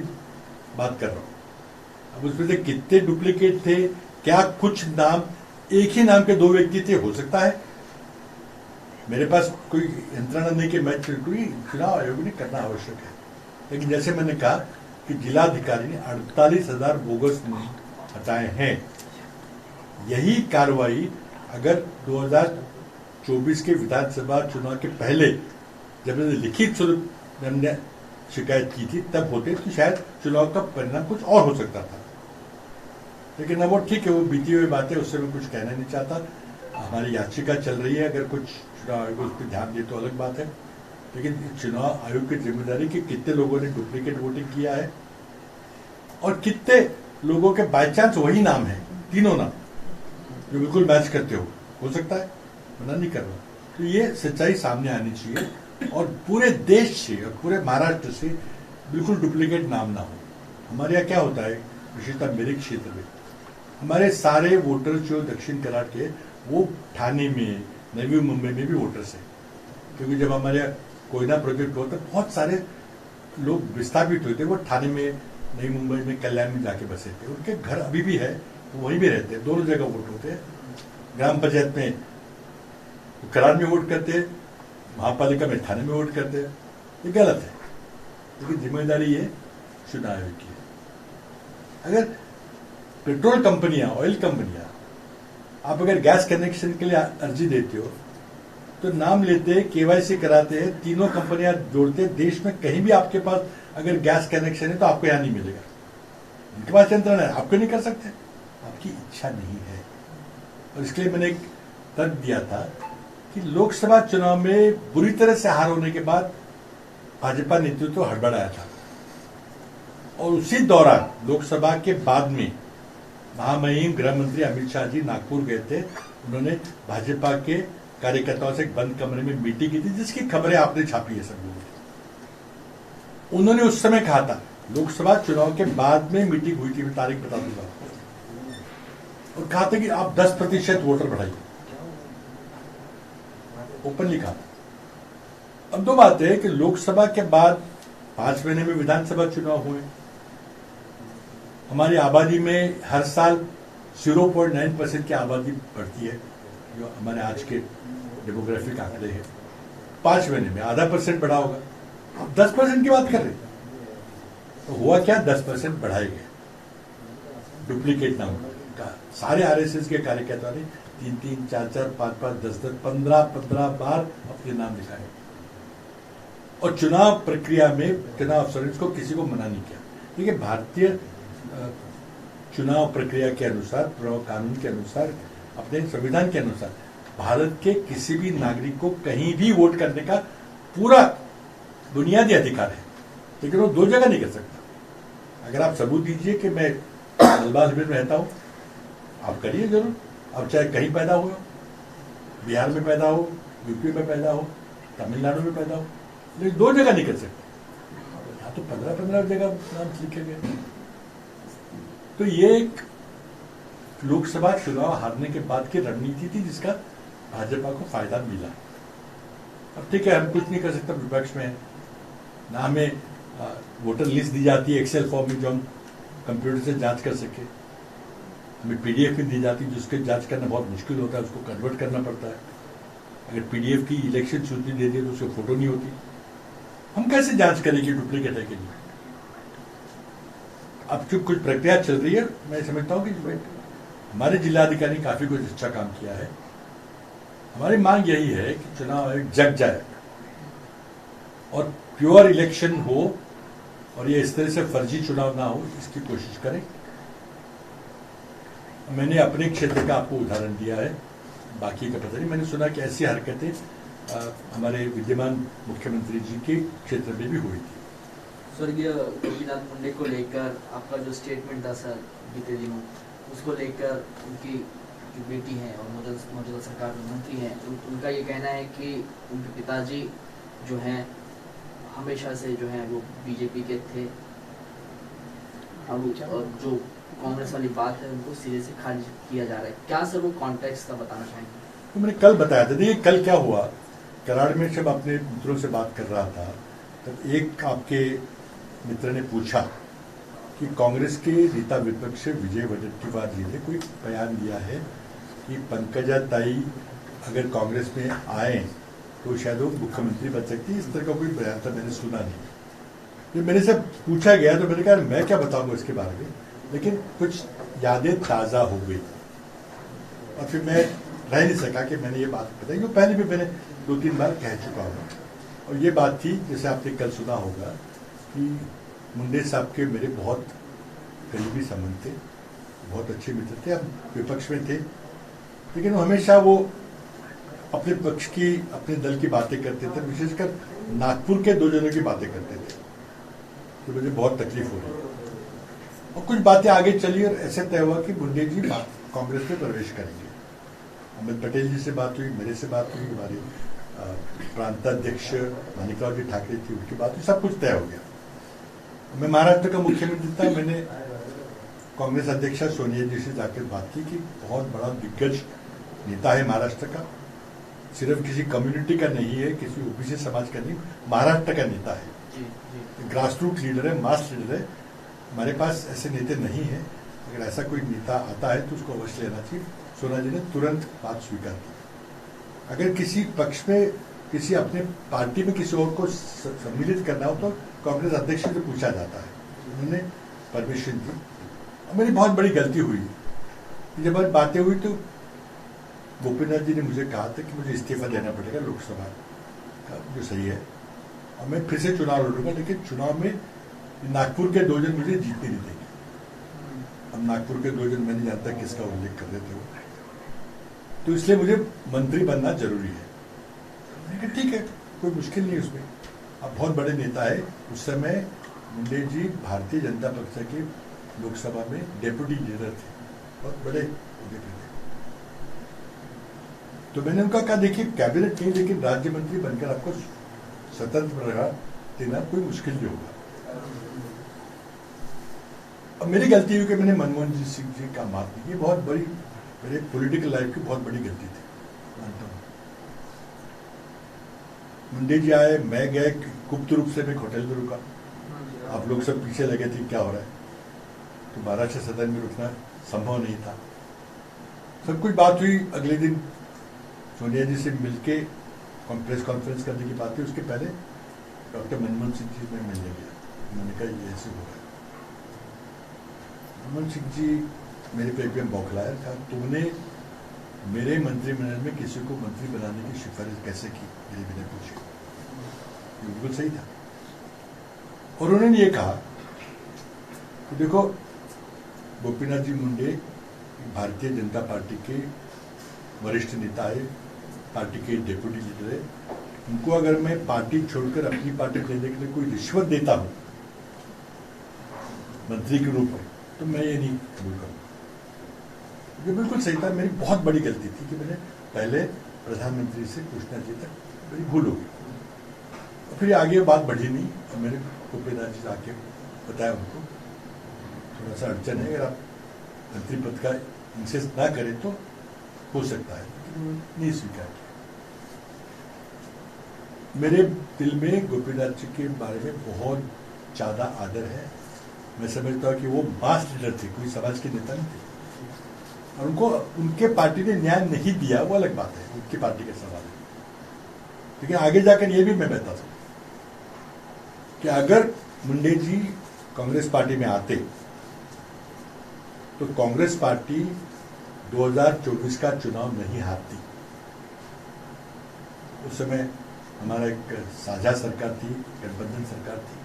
बात कर रहा हूं। अब उसमें से कितने डुप्लीकेट थे, क्या कुछ नाम एक ही नाम के 2 व्यक्ति थे, हो सकता है। मेरे पास कोई यंत्रणा नहीं कि मैं कोई चुनाव आयोग ने करना आवश्यक है, लेकिन जैसे मैंने कहा कि जिलाधिकारी ने 48,000 बोगस हटाए हैं। यही कार्रवाई अगर 2024 के विधानसभा चुनाव के पहले जब मैंने लिखित स्वरूप हमने शिकायत की थी तब होते तो शायद चुनाव का परिणाम कुछ और हो सकता था। लेकिन अब वो ठीक है, वो बीती हुई बातें, उससे मैं कुछ कहना नहीं चाहता। हमारी याचिका चल रही है, अगर कुछ चुनाव आयोग उस पर ध्यान दे तो अलग बात है। लेकिन चुनाव आयोग की जिम्मेदारी कि कितने लोगों ने डुप्लीकेट वोटिंग किया है और कितने लोगों के बाय चांस वही नाम है, तीनों नाम जो बिल्कुल मैच करते हो सकता है, मना नहीं कर रहा। तो ये सच्चाई सामने आनी चाहिए और पूरे देश से और पूरे महाराष्ट्र से बिल्कुल डुप्लीकेट नाम ना हो। हमारे यहाँ क्या होता है, विशेषतः मेरे क्षेत्र में, हमारे सारे वोटर जो दक्षिण कराड़ के, वो ठाणे में, नवी मुंबई में भी वोटर्स है। क्योंकि जब हमारे यहाँ कोयना प्रोजेक्ट हुआ तो बहुत सारे लोग विस्थापित हुए थे, वो ठाणे में, नई मुंबई में, कल्याण में जाके बसे थे। उनके घर अभी भी है, वो वहीं भी रहते हैं, दोनों जगह वोट होते हैं। ग्राम पंचायत में कराड़ में वोट करते हैं, महापालिका में ठाणे में वोट करते हैं। ये गलत है, लेकिन जिम्मेदारी ये चुनाव आयोग की है। अगर पेट्रोल कंपनियां, ऑयल कंपनियां, आप अगर गैस कनेक्शन के लिए अर्जी देते हो तो नाम लेते हैं, केवाईसी कराते हैं, तीनों कंपनियां जोड़ते हैं, देश में कहीं भी आपके पास अगर गैस कनेक्शन है तो आपको यहां नहीं मिलेगा। उनके पास यंत्रणा है, आपको नहीं कर सकते, आपकी इच्छा नहीं है। और इसके लिए मैंने एक तर्क दिया था कि लोकसभा चुनाव में बुरी तरह से हार होने के बाद भाजपा नेतृत्व हड़बड़ाया था और उसी दौरान लोकसभा के बाद में महामहिम गृह मंत्री अमित शाह जी नागपुर गए थे। उन्होंने भाजपा के कार्यकर्ताओं से एक बंद कमरे में मीटिंग की थी, जिसकी खबरें आपने छापी है सब लोगों की। उन्होंने उस समय कहा था, लोकसभा चुनाव के बाद में मीटिंग हुई थी, मैं तारीख बता दूंगा, और कहा था कि आप 10% वोटर बढ़ाइए, ओपनली कहा। अब दो बात है कि लोकसभा के बाद 5 महीने में विधानसभा चुनाव हुए, हमारी आबादी में हर साल 0.9% की आबादी बढ़ती है, जो हमारे आज के डेमोग्राफिक आंकड़े हैं। 5 महीने में आधा % बढ़ा होगा, आप 10% की बात कर रहे हैं। तो हुआ क्या, 10% बढ़ाए गए, डुप्लीकेट नाम का। सारे आरएसएस के कार्यकर्ताओं ने 3-3, 4-4, 5-5, 10-10, 15-15 बार अपने नाम लिखाए और चुनाव प्रक्रिया में चुनाव अफसर को किसी को मना नहीं किया। देखिए, भारतीय चुनाव प्रक्रिया के अनुसार, चुनाव कानून के अनुसार, अपने संविधान के अनुसार भारत के किसी भी नागरिक को कहीं भी वोट करने का पूरा बुनियादी अधिकार है, लेकिन वो 2 जगह नहीं कर सकता। अगर आप सबूत दीजिए कि मैं मलबाल में रहता हूं, आप करिए जरूर, अब चाहे कहीं पैदा हो, बिहार में पैदा हो, यूपी में पैदा हो, तमिलनाडु में पैदा हो, लेकिन 2 जगह नहीं कर सकते। यहाँ तो 15-15 जगह नाम लिखे गए। तो ये एक लोकसभा चुनाव हारने के बाद की रणनीति थी, जिसका भाजपा को फायदा मिला। अब ठीक है, हम कुछ नहीं कर सकते, विपक्ष में ना हमें वोटर लिस्ट दी जाती है एक्सेल फॉर्म में जो हम कंप्यूटर से जांच कर सके, हमें पीडीएफ में दी जाती है जिसके जांच करना बहुत मुश्किल होता है, उसको कन्वर्ट करना पड़ता है। अगर पीडीएफ की इलेक्शन सूची दे दी तो उसकी फोटो नहीं होती, हम कैसे जांच करें कि डुप्लीकेट है कि नहीं। अब जो कुछ प्रक्रिया चल रही है, मैं समझता हूं कि हमारे जिलाधिकारी ने काफी कुछ अच्छा काम किया है। हमारी मांग यही है कि चुनाव आयोग जग जाए और प्योर इलेक्शन हो, और ये इस तरह से फर्जी चुनाव ना हो, इसकी कोशिश करें। मैंने अपने क्षेत्र का आपको उदाहरण दिया है, बाकी का पता नहीं। मैंने सुना कि ऐसी हरकतें हमारे विद्यमान मुख्यमंत्री जी के क्षेत्र में भी हुई थी। स्वर्गीय गोपीनाथ मुंडे को लेकर आपका जो स्टेटमेंट था सर बीते दिनों, उसको लेकर उनकी जो बेटी हैं और मौजूदा सरकार में मंत्री हैं, उनका ये कहना है कि उनके पिताजी जो हैं हमेशा से जो है वो बीजेपी के थे, और जो कांग्रेस वाली बात है उनको सिरे से खारिज किया जा रहा है। क्या सर वो कॉन्टेक्स्ट का बताना चाहेंगे? तो मैंने कल बताया था। देखिए, कल क्या हुआ, कराड़ में जब अपने मित्रों से बात कर रहा था, तब एक आपके मित्र ने पूछा कि कांग्रेस के नेता विपक्ष विजय वडेट्टीवार जी ने कोई बयान दिया है कि पंकजा ताई अगर कांग्रेस में आए तो शायद वो मुख्यमंत्री बन सकती है। इस तरह का कोई बयान था, मैंने सुना नहीं। जब मेरे से पूछा गया तो मैंने कहा मैं क्या बताऊंगा इसके बारे में, लेकिन कुछ यादें ताज़ा हो गई और फिर मैं रह नहीं सका कि मैंने ये बात बताई, क्योंकि पहले भी मैंने 2-3 बार कह चुका हूँ। और ये बात थी, जैसे आपने कल सुना होगा, कि मुंडे साहब के मेरे बहुत करीबी संबंध थे, बहुत अच्छे मित्र थे। हम विपक्ष में थे, लेकिन हमेशा वो अपने पक्ष की, अपने दल की बातें करते थे, विशेषकर नागपुर के 2 जनों की बातें करते थे, तो मुझे बहुत तकलीफ हो रही। और कुछ बातें आगे चली और ऐसे तय हुआ कि मुंडे जी कांग्रेस में प्रवेश करेंगे। अमित पटेल जी से बात हुई, मेरे से बात हुई, हमारे प्रांताध्यक्ष मानिकराव जी ठाकरे थी, उनकी बात हुई, सब कुछ तय हो गया। मैं महाराष्ट्र का मुख्यमंत्री था, मैंने कांग्रेस अध्यक्षा सोनिया जी से जाकर बात की कि बहुत बड़ा दिग्गज नेता है महाराष्ट्र का, सिर्फ किसी कम्युनिटी का नहीं है, किसी ओबीसी समाज का नहीं, महाराष्ट्र का नेता है, ग्रास रूट लीडर है, मास लीडर है। हमारे पास ऐसे नेता नहीं है, अगर ऐसा कोई नेता आता है तो उसको अवश्य लेना चाहिए। सोनिया जी ने तुरंत बात स्वीकार की। अगर किसी पक्ष में, किसी अपने पार्टी में किसी और को सम्मिलित करना हो तो कांग्रेस अध्यक्ष से पूछा जाता है, उन्होंने परमिशन दी। मेरी बहुत बड़ी गलती हुई, जब बातें हुई तो गोपीनाथ जी ने मुझे कहा था कि मुझे इस्तीफा देना पड़ेगा लोकसभा का, जो सही है, और मैं फिर से चुनाव लड़ूंगा, लेकिन चुनाव में नागपुर के 2 जन मुझे जीतने नहीं देंगे। अब नागपुर के 2 जन मैंने जानता किसका उल्लेख कर रहे थे वो, तो इसलिए मुझे मंत्री बनना जरूरी है। लेकिन ठीक है, कोई मुश्किल नहीं उसमें। अब बहुत बड़े नेता है, उस समय मुंडे जी भारतीय जनता पक्ष के लोकसभा में डेप्यूटी लीडर थे, बहुत बड़े उहदे पे थे। तो मैंने उनका कहा, देखिए कैबिनेट नहीं, लेकिन राज्य मंत्री बनकर आपको स्वतंत्र प्रभार देना कोई मुश्किल नहीं होगा। अब मेरी गलती हुई कि मैंने मनमोहन जी सिंह जी का माफ नहीं, ये बहुत बड़ी मेरे पॉलिटिकल लाइफ की बहुत बड़ी गलती थी, मानता हूँ। मुंडे जी आए, मैं गए, गुप्त रूप से मैं होटल में रुका, आप लोग सब पीछे लगे थे क्या हो रहा है, तो महाराष्ट्र सदन में रुकना संभव नहीं था। सब कुछ बात हुई, अगले दिन सोनिया जी से मिलके प्रेस कॉन्फ्रेंस करने की बात हुई, उसके पहले डॉक्टर मनमोहन सिंह जी में मिलने गया, उन्होंने कहा ये ऐसे हो रहा है। मनमोहन सिंह जी मेरे पे एकदम बौखलाया था, तुमने मेरे मंत्रिमंडल में किसी को मंत्री बनाने की सिफारिश कैसे की, मेरे बिना पूछे। ये बिल्कुल सही था। और उन्होंने ये कहा कि देखो गोपीनाथ जी मुंडे भारतीय जनता पार्टी के वरिष्ठ नेता है, पार्टी के डेप्यूटी लीडर है, उनको अगर मैं पार्टी छोड़कर अपनी पार्टी लेने के लिए कोई रिश्वत देता हूं मंत्री के रूप में, तो मैं ये नहीं कबूल करूंगा। ये बिल्कुल सही था, मेरी बहुत बड़ी गलती थी कि मैंने पहले प्रधानमंत्री से पूछना चाहिए था, मेरी भूल हो गई। फिर आगे बात बढ़ी नहीं, और मैंने गोपीनाथ जी से आके बताया उनको थोड़ा सा अड़चन है, अगर आप मंत्री पद का इंसिस्ट ना करें तो हो सकता है, लेकिन नहीं स्वीकार किया। मेरे दिल में गोपीनाथ जी के बारे में बहुत ज्यादा आदर है। मैं समझता हूँ कि वो मास लीडर थे, कोई समाज के नेता नहीं थे, और उनको उनके पार्टी ने न्याय नहीं दिया, वो अलग बात है, उनकी पार्टी का सवाल है। लेकिन आगे जाकर ये भी मैं बता सकता कि अगर मुंडे जी कांग्रेस पार्टी में आते तो कांग्रेस पार्टी 2024 का चुनाव नहीं हारती। उस समय हमारा एक साझा सरकार थी, गठबंधन सरकार थी,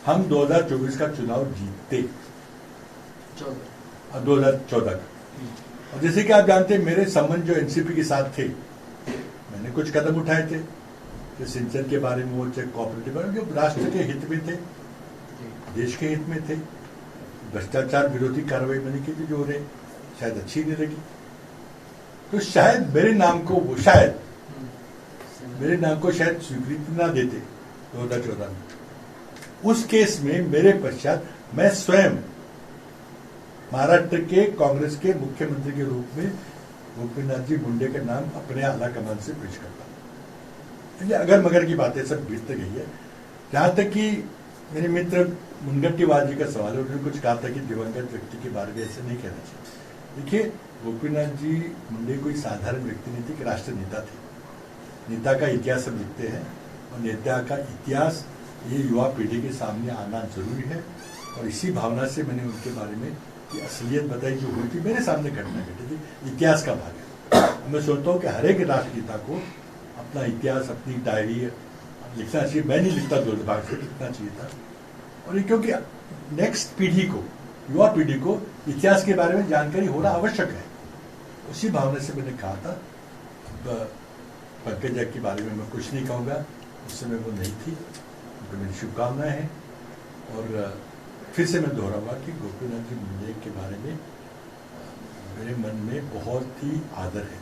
हम 2024 का चुनाव जीतते 2014 का। और जैसे कि आप जानते हैं, मेरे संबंध जो एनसीपी के साथ थे, मैंने कुछ कदम उठाए थे, जो सिंचन के बारे में हो, चाहे कोऑपरेटिव, जो राष्ट्र के हित में थे, देश के हित में थे। भ्रष्टाचार विरोधी कार्रवाई मैंने की थी, जो उन्हें शायद अच्छी नहीं लगी, तो शायद मेरे नाम को वो शायद स्वीकृति ना देते 2014 में। उस केस में मेरे पश्चात मैं स्वयं महाराष्ट्र के कांग्रेस के मुख्यमंत्री के रूप में गोपीनाथ जी मुंडे का नाम अपने आला कमान से पेश करता। ये अगर मगर की बातें सब बीतते गई है। जहां तक कि मेरे मित्र मुनगंटीवार जी का सवाल है, उन्होंने कुछ कहा था कि दिवंगत व्यक्ति के बारे में ऐसे नहीं कहना चाहिए। देखिए, गोपीनाथ जी मुंडे कोई साधारण व्यक्ति नहीं थे, कि राष्ट्र नेता थे। नेता का इतिहास हम लिखते हैं, और नेता का इतिहास ये युवा पीढ़ी के सामने आना जरूरी है। और इसी भावना से मैंने उनके बारे में ये असलियत बताई जो हुई थी, मेरे सामने घटना घटी थी, इतिहास का भाग है। मैं सोचता हूँ कि हर एक राष्ट्रनेता को अपना इतिहास, अपनी डायरी लिखना चाहिए। मैं नहीं लिखता, दुर्भाग्य से लिखना चाहिए था। और ये क्योंकि नेक्स्ट पीढ़ी को, युवा पीढ़ी को इतिहास के बारे में जानकारी होना आवश्यक है। उसी भावना से मैंने कहा था। पंकजा के बारे में मैं कुछ नहीं कहूँगा, उस समय वो नहीं थी, तो मेरी शुभकामनाएं हैं। और फिर से मैं दोहराऊंगा कि गोपीनाथ जी मुंडे के बारे में मेरे मन में बहुत ही आदर है।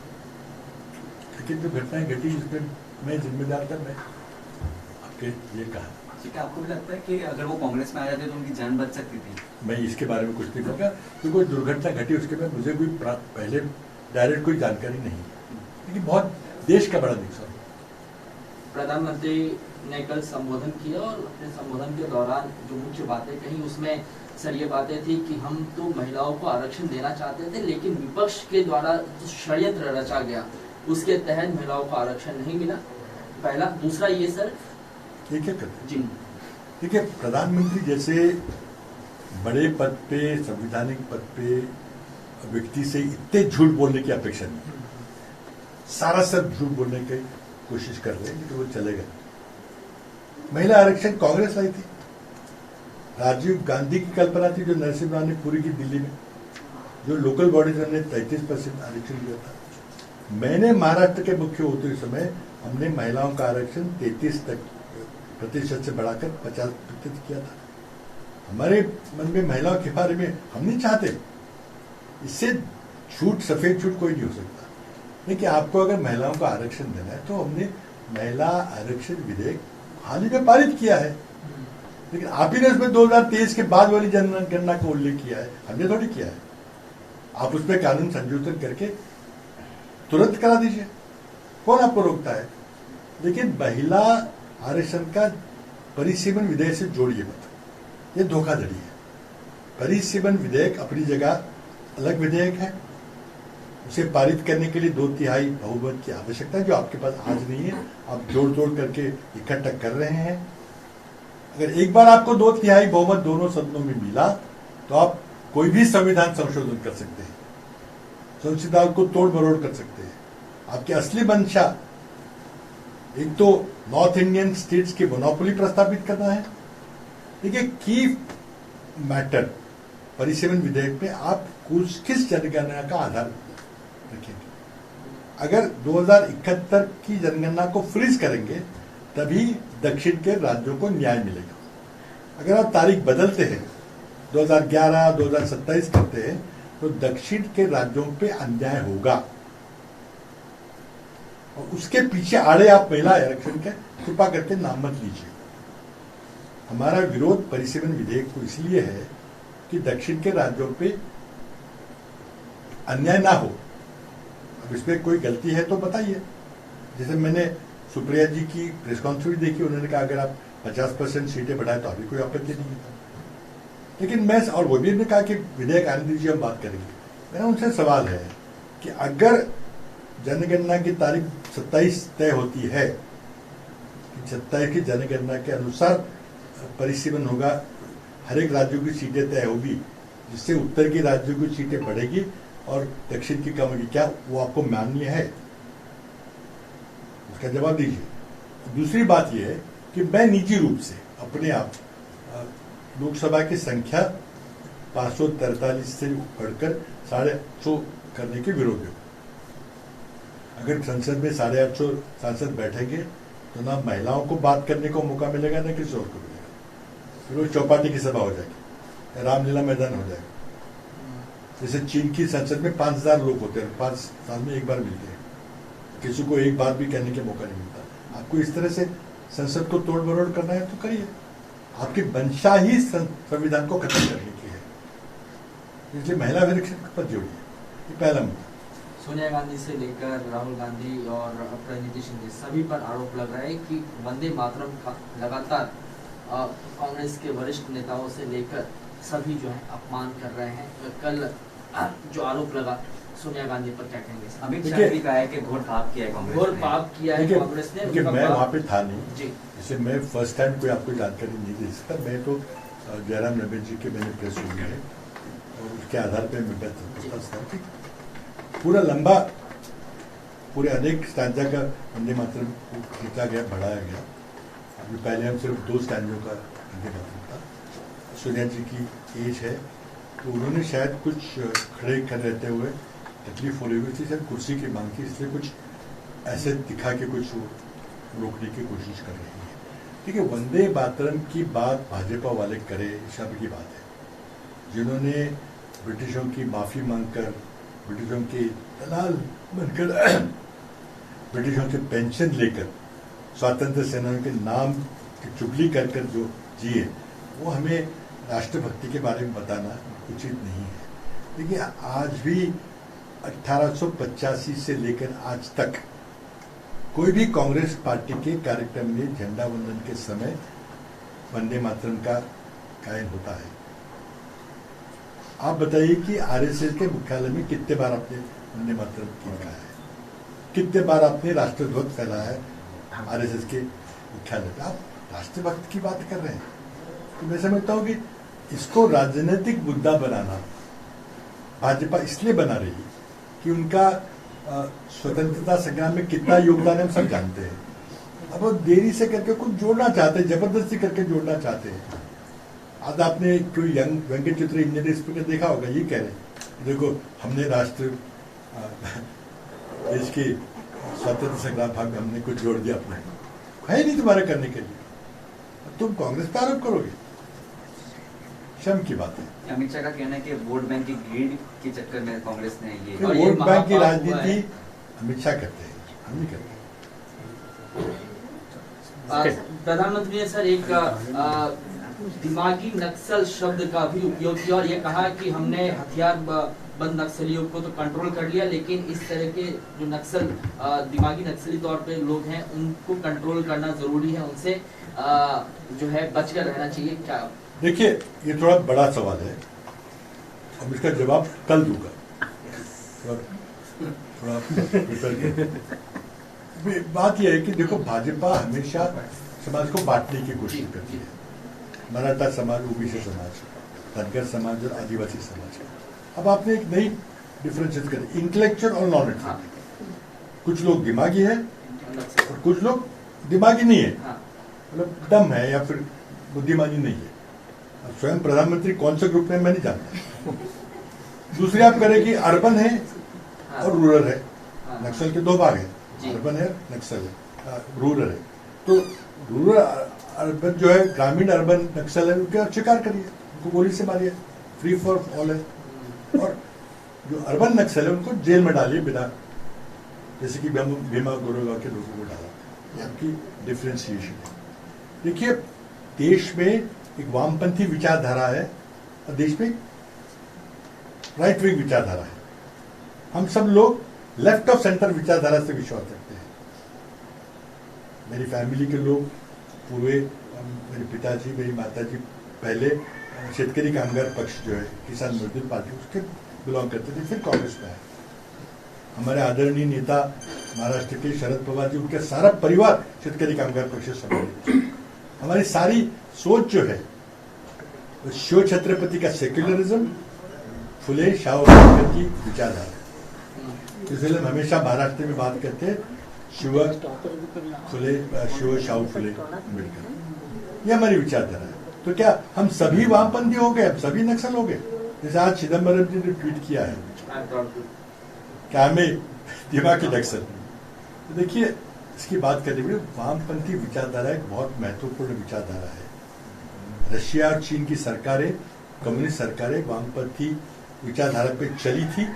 लेकिन जो घटनाएं घटी उसमें मैं जिम्मेदार था, मैं आपके ये कहा। क्या आपको भी लगता है कि अगर वो कांग्रेस में आ जाते तो उनकी जान बच सकती थी? मैं इसके बारे में कुछ नहीं कहूँगा, तो कोई दुर्घटना घटी उसके बाद मुझे कोई पहले डायरेक्ट कोई जानकारी नहीं, लेकिन बहुत देश का बड़ा नुकसान। प्रधानमंत्री ने कल संबोधन किया, और अपने संबोधन के दौरान जो मुख्य बातें कही उसमें सर ये बातें थी कि हम तो महिलाओं को आरक्षण देना चाहते थे, लेकिन विपक्ष के द्वारा जो षड्यंत्र रचा गया उसके तहत महिलाओं को आरक्षण नहीं मिला। पहला। दूसरा ये सर, ये क्या करते जी, देखिए, प्रधानमंत्री जैसे बड़े पद पे, संवैधानिक पद पे व्यक्ति से इतने झूठ बोलने की अपेक्षा नहीं। सारा सब झूठ बोलने की कोशिश कर रहे हैं, लेकिन वो चले गए। महिला आरक्षण कांग्रेस लाई थी, राजीव गांधी की कल्पना थी, जो नरसिम्हा राव ने पूरी की दिल्ली में, जो लोकल बॉडीज ने 33% आरक्षण दिया था। मैंने महाराष्ट्र के मुख्य होते समय हमने महिलाओं का आरक्षण 33% से बढ़ाकर 50% किया था। हमारे मन में महिलाओं के बारे में हम नहीं चाहते, इससे झूठ, सफेद झूठ कोई नहीं हो सकता। देखिए, आपको अगर महिलाओं का आरक्षण देना है तो हमने महिला आरक्षण विधेयक हाल ही में पारित किया है। लेकिन आप ही ने उसमें 2023 के बाद वाली जनगणना का उल्लेख किया है, हमने थोड़ी किया है। आप उसमें कानून संशोधन करके तुरंत करा दीजिए, कौन आपको रोकता है? लेकिन महिला आरक्षण का परिसीमन विधेयक से जोड़िए मत, ये धोखाधड़ी है। परिसीमन विधेयक अपनी जगह अलग विधेयक है, उसे पारित करने के लिए 2/3 बहुमत की आवश्यकता है, जो आपके पास आज नहीं है। आप जोड़ तोड़ करके इकट्ठा कर रहे हैं। अगर एक बार आपको 2/3 बहुमत दोनों सदनों में मिला तो आप कोई भी संविधान संशोधन कर सकते हैं, संविधान को तोड़ मरोड़ कर सकते हैं। आपकी असली मंशा एक तो नॉर्थ इंडियन स्टेट्स की मोनोपोली प्रस्तावित करना है। देखिए, की मैटर परिसीमन विधेयक में आप किस जनगणना का आधार रखेंगे? अगर 2071 की जनगणना को फ्रीज करेंगे तभी दक्षिण के राज्यों को न्याय मिलेगा। अगर आप तारीख बदलते हैं, 2011 2027 करते हैं, तो दक्षिण के राज्यों पे अन्याय होगा। और उसके पीछे आड़े आप महिला आरक्षण के कृपा करके नाम मत लीजिए। हमारा विरोध परिसीमन विधेयक को इसलिए है कि दक्षिण के राज्यों पे अन्याय ना हो। अब इसमें कोई गलती है तो बताइए। जैसे मैंने सुप्रिया जी की प्रेस कॉन्फ्रेंस देखी, उन्होंने कहा अगर आप 50% सीटें बढ़ाए तो अभी कोई आपत्ति नहीं है। लेकिन मैं, और वो भी ने कहा कि विधेयक आने दीजिए, हम बात करेंगे। मेरा उनसे सवाल है कि अगर जनगणना की तारीख 27 तय होती है, 27 की जनगणना के अनुसार परिसीमन होगा, हर एक राज्यों की सीटें तय होगी, जिससे उत्तर की राज्यों की सीटें बढ़ेगी और दक्षिण की कम होगी, क्या वो आपको मान्य है? उसका जवाब दीजिए। दूसरी बात यह है कि मैं निजी रूप से अपने आप लोकसभा की संख्या 543 से बढ़कर 850 करने के विरोध हूं। अगर संसद में 850 सांसद बैठेंगे तो ना महिलाओं को बात करने को मौका मिलेगा, ना किसी और को मिलेगा। फिर वो चौपाटी की सभा हो जाएगी, रामलीला मैदान हो जाएगा। जैसे चीन की संसद में 5000 लोग होते हैं, 5 साल में एक बार मिलते हैं, किसी को एक बार भी कहने का मौका नहीं मिलता। आपको इस तरह से संसद को तोड़ मरोड़ करना है तो करिए। आपकी मंशा ही संविधान को खत्म करने की है, इसलिए महिला आरक्षण पर जोड़िए। ये पहला मुद्दा। सोनिया गांधी से लेकर राहुल गांधी और अपने नीतीश शिंदे सभी पर आरोप लग रहा है कि वंदे मातरम का लगातार कांग्रेस के वरिष्ठ नेताओं से लेकर सभी जो है अपमान कर रहे हैं। कल जो आरोप लगा सोनिया गांधी पर, क्या कहेंगे? अमित शाह ने भी कहा है कि घोर पाप किया है कांग्रेस ने। घोर पाप किया है कांग्रेस ने। क्योंकि मैं वहां पे था नहीं जी, इसे मैं फर्स्ट टाइम कोई आपको जानकारी नहीं दे सकता। मैं तो जयराम रमेश जी के मैंने प्रेस सुनी है और उसके आधार पर मैं बता कि पूरा लंबा, पूरे अनेक स्टैंजा का वंदे मातरम को खींचा गया, बढ़ाया गया। अभी पहले हम सिर्फ 2 स्टैंजों का वंदे मातरम था। सोनिया जी की एज है तो उन्होंने शायद कुछ खड़े कर रहते हुए तकलीफ हो रही हुई थी, शायद कुर्सी की मांग थी, इसलिए कुछ ऐसे दिखा के कुछ रोकने की कोशिश कर रही है। ठीक है, वंदे मातरम की बात भाजपा वाले करे, शब्द की बात है। जिन्होंने ब्रिटिशों की माफी मांगकर, ब्रिटिशों के दलाल बनकर, ब्रिटिशों से पेंशन लेकर, स्वतंत्र सेनानियों के नाम की चुगली कर कर जो जिए, वो हमें राष्ट्रभक्ति के बारे में बताना उचित नहीं है। देखिए, आज भी 1885 से लेकर आज तक कोई भी कांग्रेस पार्टी के कार्यक्रम में झंडा वंदन के समय वंदे मातरम का गायन होता है। आप बताइए कि आरएसएस के मुख्यालय में कितने बार आपने वंदे मातरम गीत गाया है? कितने बार आपने राष्ट्रध्वज फहराया है आरएसएस के मुख्यालय पे? आप राष्ट्रभक्त की बात कर रहे हैं। तो मैं समझता हूं कि इसको राजनीतिक मुद्दा बनाना भाजपा इसलिए बना रही है कि उनका स्वतंत्रता संग्राम में कितना योगदान है हम सब जानते हैं। अब वो देरी से करके कुछ जोड़ना चाहते हैं, जबरदस्ती करके जोड़ना चाहते हैं। आज आपने कोई यंग व्यंग्य चित्र इंडियन स्पीकर देखा होगा, ये कह रहे हैं देखो हमने राष्ट्र देश की स्वतंत्र संग्राम भाग हमने कुछ जोड़ दिया अपने, है नहीं तुम्हारे करने के लिए, तुम कांग्रेस पर आरोप करोगे, शर्म की बात है। अमित शाह का कहना है कि वोट बैंक की ग्रीड के चक्कर में कांग्रेस ने ये वोट बैंक की राजनीति अमित शाह करते हैं, हम नहीं करते। प्रधानमंत्री ने सर एक दिमागी नक्सल शब्द का भी उपयोग किया और ये कहा कि हमने हथियार बंद नक्सलियों को तो कंट्रोल कर लिया, लेकिन इस तरह के जो नक्सल दिमागी नक्सली तौर पे लोग हैं उनको कंट्रोल करना जरूरी है, उनसे जो है बचकर रहना चाहिए। क्या देखिए, ये थोड़ा बड़ा सवाल है, अब इसका जवाब कल दूंगा, थोड़ा प्रिपेयर कर। बात यह है कि देखो, भाजपा हमेशा समाज को बांटने की कोशिश करती है, मराठा समाज, ओबीसी समाज, धनगर समाज और आदिवासी समाज। अब आपने एक नई डिफरेंशिएट करी, इंटेलेक्चुअल और नॉन इंटेलेक्चुअल। कुछ लोग दिमागी है और कुछ लोग दिमागी नहीं है, मतलब डम है या फिर बुद्धिमानी नहीं है। अब स्वयं प्रधानमंत्री कौन से ग्रुप में मैं नहीं जानता। दूसरी आप करें कि अर्बन है और रूरल है, नक्सल के दो भाग हैं, अर्बन है, नक्सल है, रूरल है। तो रूरल अर्बन जो है, ग्रामीण अर्बन नक्सल है, उनके शिकार करिए, उनको गोली से मारिए, फ्री फॉर ऑल है। और जो अर्बन नक्सल है उनको जेल में डालिए बिना, जैसे कि भीमा गोरेगांव के लोगों को डाला। ये आपकी डिफ्रेंसिएशन है। देखिए, देश में एक वामपंथी विचारधारा है और देश में राइट विंग विचारधारा है। हम सब लोग लेफ्ट ऑफ सेंटर विचारधारा से विश्वास रखते हैं। मेरी फैमिली के लोग पूरे, मेरे पिताजी, मेरी माताजी पहले शेतकरी कामगार पक्ष जो है, किसान मजदूर पार्टी, उसके बिलोंग करते थे, फिर कांग्रेस में आए। हमारे आदरणीय नेता महाराष्ट्र के शरद पवार जी, उनका सारा परिवार शेतकरी कामगार पक्ष से संबंधित। हमारी सारी सोच जो है वो शिव छत्रपति का सेक्युलरिज्म, फुले शाहू आंबेडकर की विचारधारा। इसलिए हम हमेशा महाराष्ट्र में बात करते हैं शिव शाहू फुले आंबेडकर, ये हमारी विचारधारा है। तो क्या हम सभी वामपंथी हो गए, हम सभी नक्सल हो गए? जैसे आज चिदम्बरम जी ने ट्वीट किया है, क्या हमें दिमागी नक्सल? तो देखिए, इसकी बात करने में वामपंथी विचारधारा एक बहुत महत्वपूर्ण विचारधारा है। रशिया और चीन की सरकारें, कम्युनिस्ट सरकारें वामपंथी विचारधारा पे चली थी।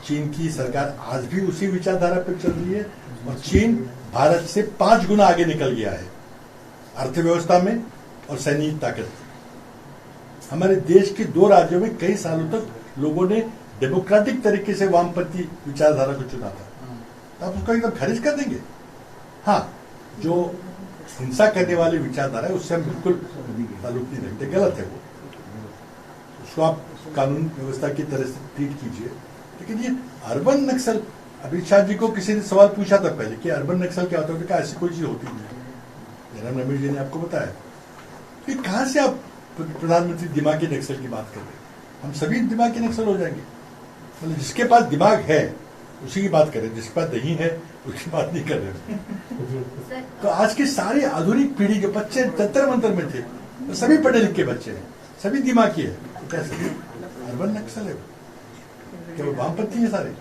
चीन की सरकार आज भी उसी विचारधारा पे चल रही है और चीन भारत से 5 गुना आगे निकल गया है अर्थव्यवस्था में और सैन्य ताकत। हमारे देश के 2 राज्यों में कई सालों तक लोगों ने डेमोक्रेटिक तरीके से वामपंथी विचारधारा को चुना था, तो आप उसको एकदम खारिज कर देंगे? हाँ, जो हिंसा करने वाली विचारधारा है उससे हम बिल्कुल ताल्लुक नहीं रखते, गलत है वो। उसको आप कानून व्यवस्था की तरह से ट्रीट कीजिए। लेकिन ये अर्बन नक्सल, अमित शाह जी को किसी ने सवाल पूछा था पहले कि अर्बन नक्सल क्या होता है, क्या ऐसी कोई चीज होती नहीं। जयराम रमेश जी ने आपको बताया। कि कहां से आप प्रधानमंत्री दिमागी नक्सल की बात कर रहे हैं? हम सभी दिमागी नक्सल हो जाएंगे? मतलब जिसके पास दिमाग है उसी की बात करें, जिसके पास नहीं है उसकी बात नहीं कर रहे। तो आज की सारी आधुनिक पीढ़ी के बच्चे जंतर मंतर में थे, तो सभी पढ़े लिखे बच्चे हैं, सभी दिमागी है। तो कैसे अर्बन नक्सल है? क्या वो वामपंथी है सारे?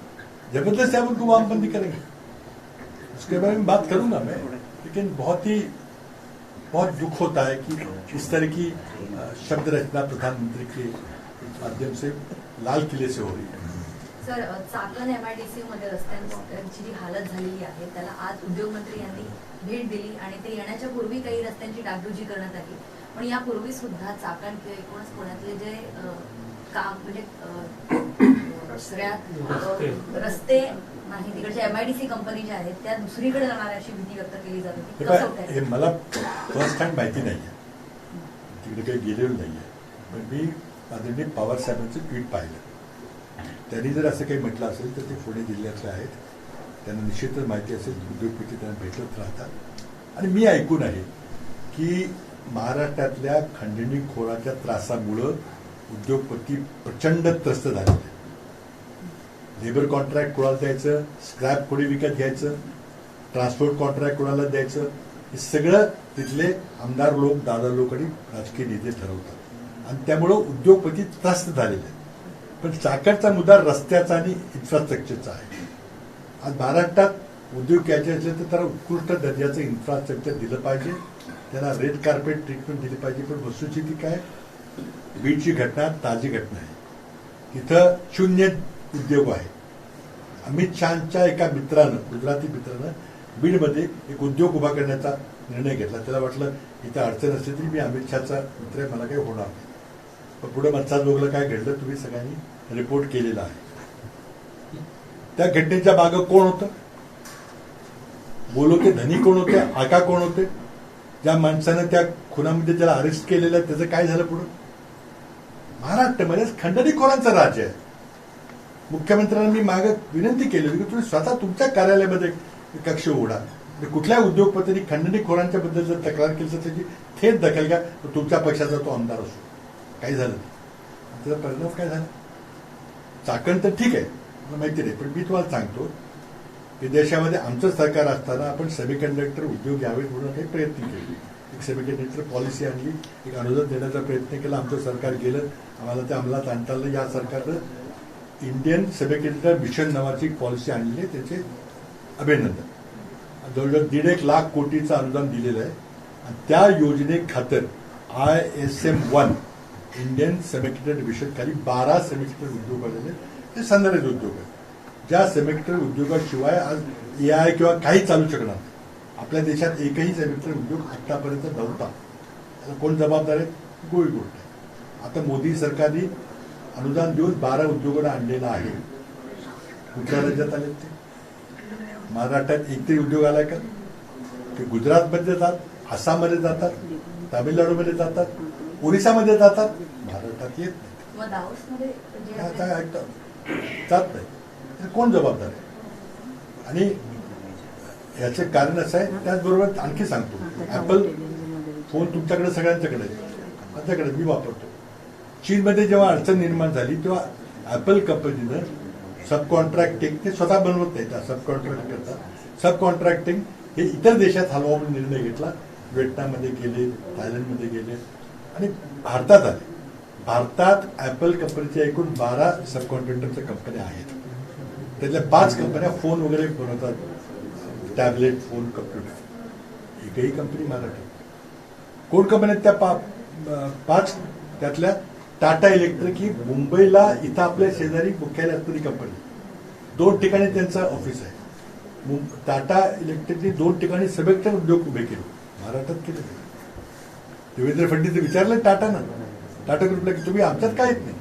जबरदस्ती आप उनको वामपंथी करेंगे? उसके बारे में बात करूंगा मैं, लेकिन बहुत दुख होता है कि इस तरह की शब्द रचना प्रधानमंत्री के माध्यम से लाल किले से हो रही है। सर, चाकण MIDC मध्ये रस्त्यांची जी हालत झालेली आहे त्याला आज उद्योगमंत्री यांनी भेट दिली आणि ते येण्याच्या पूर्वी काही रस्त्यांची डागडुजी करण्यात आली, पण यापूर्वी सुद्धा चाकण किंवा एकूणच पुण्यातले जे काम म्हणजे सगळ्यात रस्ते नाही, तिकडच्या MIDC कंपनी ज्या आहेत त्या दुसरीकडे जाणार अशी भीती व्यक्त केली जात होती. कसं होतं हे मला फर्स्ट हँड माहिती नाही आहे, तिकडे काही गेलेलो नाही आहे, पण मी आदरणीय पवार साहेबांचं ट्विट पाहिलं. त्यांनी जर असं काही म्हटलं असेल तर ते पुणे जिल्ह्यातले आहेत, त्यांना निश्चितच माहिती असेल. उद्योगपती त्यांना भेटत राहतात आणि मी ऐकून आहे की महाराष्ट्रातल्या खंडणीखोराच्या त्रासामुळं उद्योगपती प्रचंड त्रस्त झालेले. लेबर कॉन्ट्रॅक्ट कोणाला द्यायचं, स्क्रॅप कोणी विकत घ्यायचं, ट्रान्सपोर्ट कॉन्ट्रॅक्ट कोणाला द्यायचं, हे सगळं तिथले आमदार लोक, दादा लोक आणि राजकीय नेते ठरवतात आणि त्यामुळं उद्योगपती त्रस्त झालेले आहेत. पण चाकणचा मुद्दा रस्त्याचा आणि इन्फ्रास्ट्रक्चरचा आहे. आज महाराष्ट्रात उद्योग घ्यायचे असले तर त्याला उत्कृष्ट दर्जाचं इन्फ्रास्ट्रक्चर दिलं पाहिजे, त्याला रेड कार्पेट ट्रीटमेंट दिली पाहिजे. पण वस्तुस्थिती काय, बीडची घटना ताजी घटना आहे, तिथं 0 उद्योग आहे. अमित शहाच्या एका मित्रानं, गुजराती मित्रानं बीडमध्ये एक उद्योग उभा करण्याचा निर्णय घेतला. त्याला वाटलं इथं अडचण असली तरी मी अमित शहाचा मित्र आहे, मला काही होणार नाही. पण पुढे मतदारसंघाला काय घडलं तुम्ही सगळ्यांनी रिपोर्ट केलेला आहे. त्या घटनेच्या मागं कोण होतं, बोल होते, धनी कोण होते, आका कोण होते, ज्या माणसानं त्या खुनामध्ये ज्याला अरेस्ट केलेलं आहे त्याचं काय झालं पुढं. महाराष्ट्रामध्ये खंडणीखोरांचं राज्य आहे. मुख्यमंत्र्यांना मी मागे विनंती केली होती की तुम्ही स्वतः तुमच्या कार्यालयामध्ये कक्ष उघडा. कुठल्या उद्योगपतींनी खंडणीखोरांच्या बद्दल जर तक्रार केली तर त्याची थेट दखल घ्या. तुमच्या पक्षाचा तो आमदार असो. काय झालं त्याचा परिणाम काय झाला. चाकण तर ठीक आहे मला माहिती नाही, पण मी तुम्हाला सांगतो की देशामध्ये आमचं सरकार असताना आपण सेमीकंडक्टर उद्योग यावेत म्हणून काही प्रयत्न केले. एक सेमीकंडक्टर पॉलिसी आणली, एक अनुदान देण्याचा प्रयत्न केला. आमचं सरकार गेलं, आम्हाला ते अंमलात आणता आलं. या सरकारनं इंडियन सेमीकंडक्टर मिशन नावाची एक पॉलिसी आणली आहे, त्याचे अभिनंदन. जवळजवळ 1.5 लाख कोटीचं अनुदान दिलेलं आहे. आणि त्या योजनेखातर ISM-1 इंडियन सेमीकंडक्टर मिशन खाली 12 सेमीकंडक्टर उद्योग आलेले. ते सनराइज उद्योग आहे. ज्या सेमीकंडक्टर उद्योगाशिवाय आज AI किंवा काही चालू शकणार नाही. आपल्या देशात एकही सेमीकंडक्टर उद्योग आतापर्यंत नव्हता. त्याला कोण जबाबदार आहे, गोळी गोष्ट आहे. आता मोदी सरकारने अनुदान देऊन 12 उद्योगांना आणलेलं आहे. कुठल्या राज्यात आले ते, महाराष्ट्रात एकतरी उद्योग आलाय का. ते गुजरातमध्ये जातात, आसाममध्ये जातात, तामिळनाडूमध्ये जातात, ओरिसामध्ये जातात, महाराष्ट्रात येत मग दावोसमध्ये जे नाही. आता जात नाही तर कोण जबाबदार आहे. आणि याचे कारण असं आहे. त्याचबरोबर आणखी सांगतो, ऍपल फोन तुमच्याकडे सगळ्यांच्याकडे आहे, माझ्याकडे मी वापरतो. चीनमध्ये जेव्हा अडचण निर्माण झाली तेव्हा ऍपल कंपनीनं सब कॉन्ट्रॅक्टिंग ते स्वतः बनवत नाही, त्या सब कॉन्ट्रॅक्ट करतात. सब कॉन्ट्रॅक्टिंग हे इतर देशात हलवा म्हणून निर्णय घेतला. व्हिएतनाममध्ये गेले, थायलंडमध्ये गेले आणि भारतात आले. भारतात ऍपल कंपनीच्या एकूण 12 सब कॉन्ट्रॅक्टरच्या कंपन्या आहेत. त्यातल्या 5 कंपन्या फोन वगैरे बनवतात, टॅबलेट, फोन, कम्प्युटर. एकही कंपनी महाराष्ट्रात कोण कंपन्या त्या 5 त्यातल्या टाटा इलेक्ट्रिक ही मुंबईला इथं आपल्या शेजारी मुख्यालय असणारी कंपनी. 2 ठिकाणी त्यांचं ऑफिस आहे. टाटा इलेक्ट्रिकने 2 ठिकाणी सेमीकंडक्टर उद्योग उभे केले, महाराष्ट्रात केले. देवेंद्र फडणवीस विचारलं टाटानं, टाटा ग्रुपला की तुम्ही आमच्यात काय येत नाही.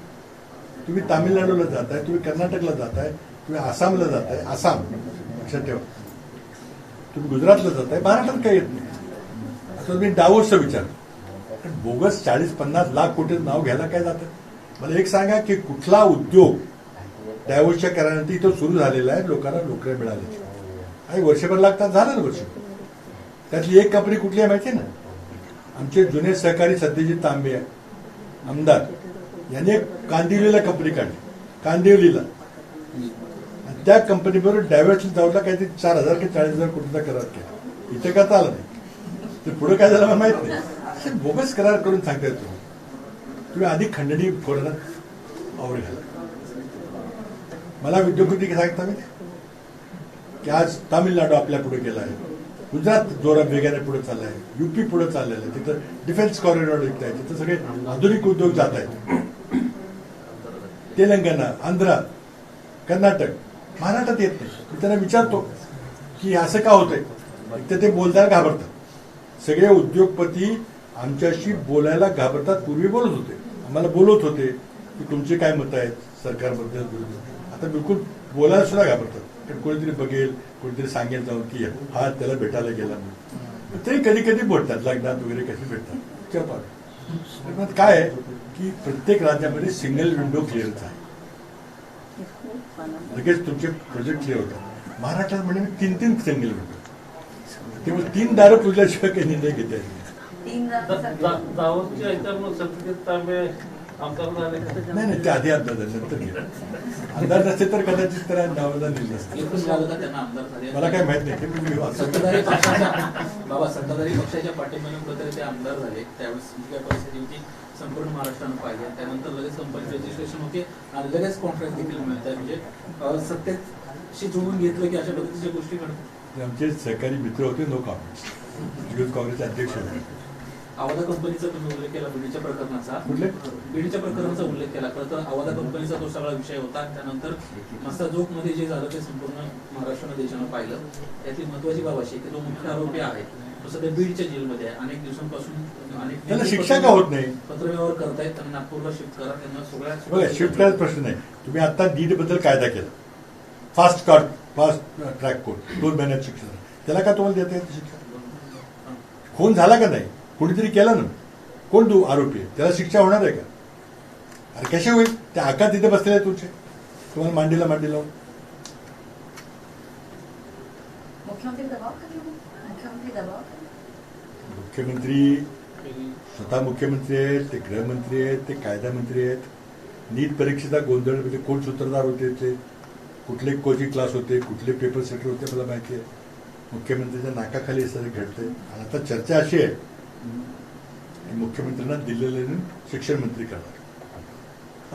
तुम्ही तामिळनाडूला जाताय, तुम्ही कर्नाटकला जाताय, तुम्ही आसामला जाताय, आसाम लक्षात ठेवा, तुम्ही गुजरातला जाताय, महाराष्ट्रात काय येत नाही. असं तुम्ही डावोसचं विचारलं. बोगस 40-50 लाख कोटीचं नाव घ्यायला काय जातं. मला एक सांगा की कुठला उद्योग डायव्होर्सच्या करारानंतर इथं सुरू झालेला आहे, लोकांना नोकऱ्या मिळाल्या आणि वर्षभर लागतात, झालं ना वर्ष. त्यातली एक कंपनी कुठली आहे माहिती आहे ना, आमचे जुने सहकारी सत्यजित तांबे आमदार यांनी एक कांदिवलीला कंपनी काढली, कांदिवलीला. आणि त्या कंपनीबरोबर डायव्हर्स जाऊला काहीतरी 4,000 की 40,000 कोटीचा करार केला. इथे का आलं नाही, ते पुढे काय झालं मला माहित नाही. असे बोगस करार करून सांगताय तुम्ही आधी खंडणी खोरांना आवर घाला. मला उद्योगपती सांगता मी की आज तामिळनाडू आपल्या पुढे गेला आहे, गुजरात जोरात वेगाने पुढे चाललाय, UP पुढे चाललेलं आहे. तिथं डिफेन्स कॉरिडॉर विकत आहे, तिथं सगळे आधुनिक उद्योग जात आहेत. तेलंगणा, आंध्र, कर्नाटक, महाराष्ट्रात येत नाही. मी त्यांना विचारतो की असं का होतंय, ते बोलताना घाबरतात. सगळे उद्योगपती आमच्याशी बोलायला घाबरतात. पूर्वी बोलत होते, आम्हाला बोलत होते की तुमचे काय मत आहेत सरकारबद्दल. आता बिलकुल बोलायला सुद्धा घाबरतात. कारण कोणीतरी बघेल, कोणीतरी सांगेल जाऊन की हा त्याला भेटायला गेला म्हणून. ते कधी कधी बोलतात, लग्नात वगैरे कधी भेटतात. काय आहे की प्रत्येक राज्यामध्ये सिंगल विंडो क्लिअरच आहे, लगेच तुमचे प्रोजेक्ट क्लिअर होतात. महाराष्ट्रात म्हणजे 3 सिंगल विंडो, तेव्हा 3 दारं पुजल्याशिवाय काही निर्णय घेता येत दावोसच्या ह्याच्यामुळे सत्यजित तांबे आमदार झाले. नाही, ते आधी आमदार झाले, नंतर गेले. आमदार नसते तर कदाचित त्याला नावाला निर्णय असते. मला काय माहित नाही. सत्ताधारी पक्षाच्या बाबा सत्ताधारी पक्षाच्या पाठिंब्याने कुठेतरी ते आमदार झाले. त्यावेळेस काय परिस्थिती होती संपूर्ण महाराष्ट्रानं पाहिजे. त्यानंतर लगेच कंपनी रजिस्ट्रेशन होते आणि लगेच कॉन्ट्रॅक्ट देखील मिळत आहे. म्हणजे सत्तेशी जुळून घेतलं की अशा पद्धतीच्या गोष्टी घडतात. आमचे सहकारी मित्र होते, नो कॉंग्रेस, युथ काँग्रेसचे अध्यक्ष होते. आवादा कंपनीचा तुम्ही उल्लेख केला बीडीच्या प्रकरणाचा. कुठले? बीडीच्या प्रकरणाचा उल्लेख केला. खरं तर आवादा कंपनीचा तो सगळा विषय होता. त्यानंतर मस्ताजोग मध्ये जे झालं ते संपूर्ण महाराष्ट्रानं देशानं पाहिलं. यातली महत्वाची बाब अशी की तो मुख्य आरोपी आहे तो सध्या बीडच्या जेलमध्ये आहे. अनेक दिवसांपासून त्याला शिक्षा का होत नाही? पत्रव्यवहार करतायत. त्यांना नागपूरला शिफ्ट करा. त्यांना बघा, सगळ्या शिफ्ट करायचा प्रश्न नाही. तुम्ही आता नीट बद्दल कायदा केला, फास्ट ट्रॅक कोर्ट, 2 महिन्यात शिक्षा झाली. त्याला का तुम्हाला देता येते शिक्षा? खून झाला का नाही? कोणीतरी केला ना, कोण तू आरोपी आहे, त्याला शिक्षा होणार आहे का? अरे कशी होईल? त्या आका तिथे बसलेले तुझे, तुम्हाला मांडीला मांडी लावून. मुख्यमंत्री दबाव कधी होईल? मुख्यमंत्री दबाव कधी? मुख्यमंत्री स्वतः मुख्यमंत्री आहेत, ते गृहमंत्री आहेत, ते कायदा मंत्री आहेत. नीट परीक्षेचा गोंधळ म्हणजे कोण सूत्रधार होते, ते कुठले कोचिंग क्लास होते, कुठले पेपर सेटर होते, मला माहिती आहे. मुख्यमंत्र्यांच्या नाकाखाली हे सगळं घडतंय. आणि आता चर्चा अशी आहे की मुख्यमंत्र्यांना दिलेलं शिक्षण मंत्री करणार.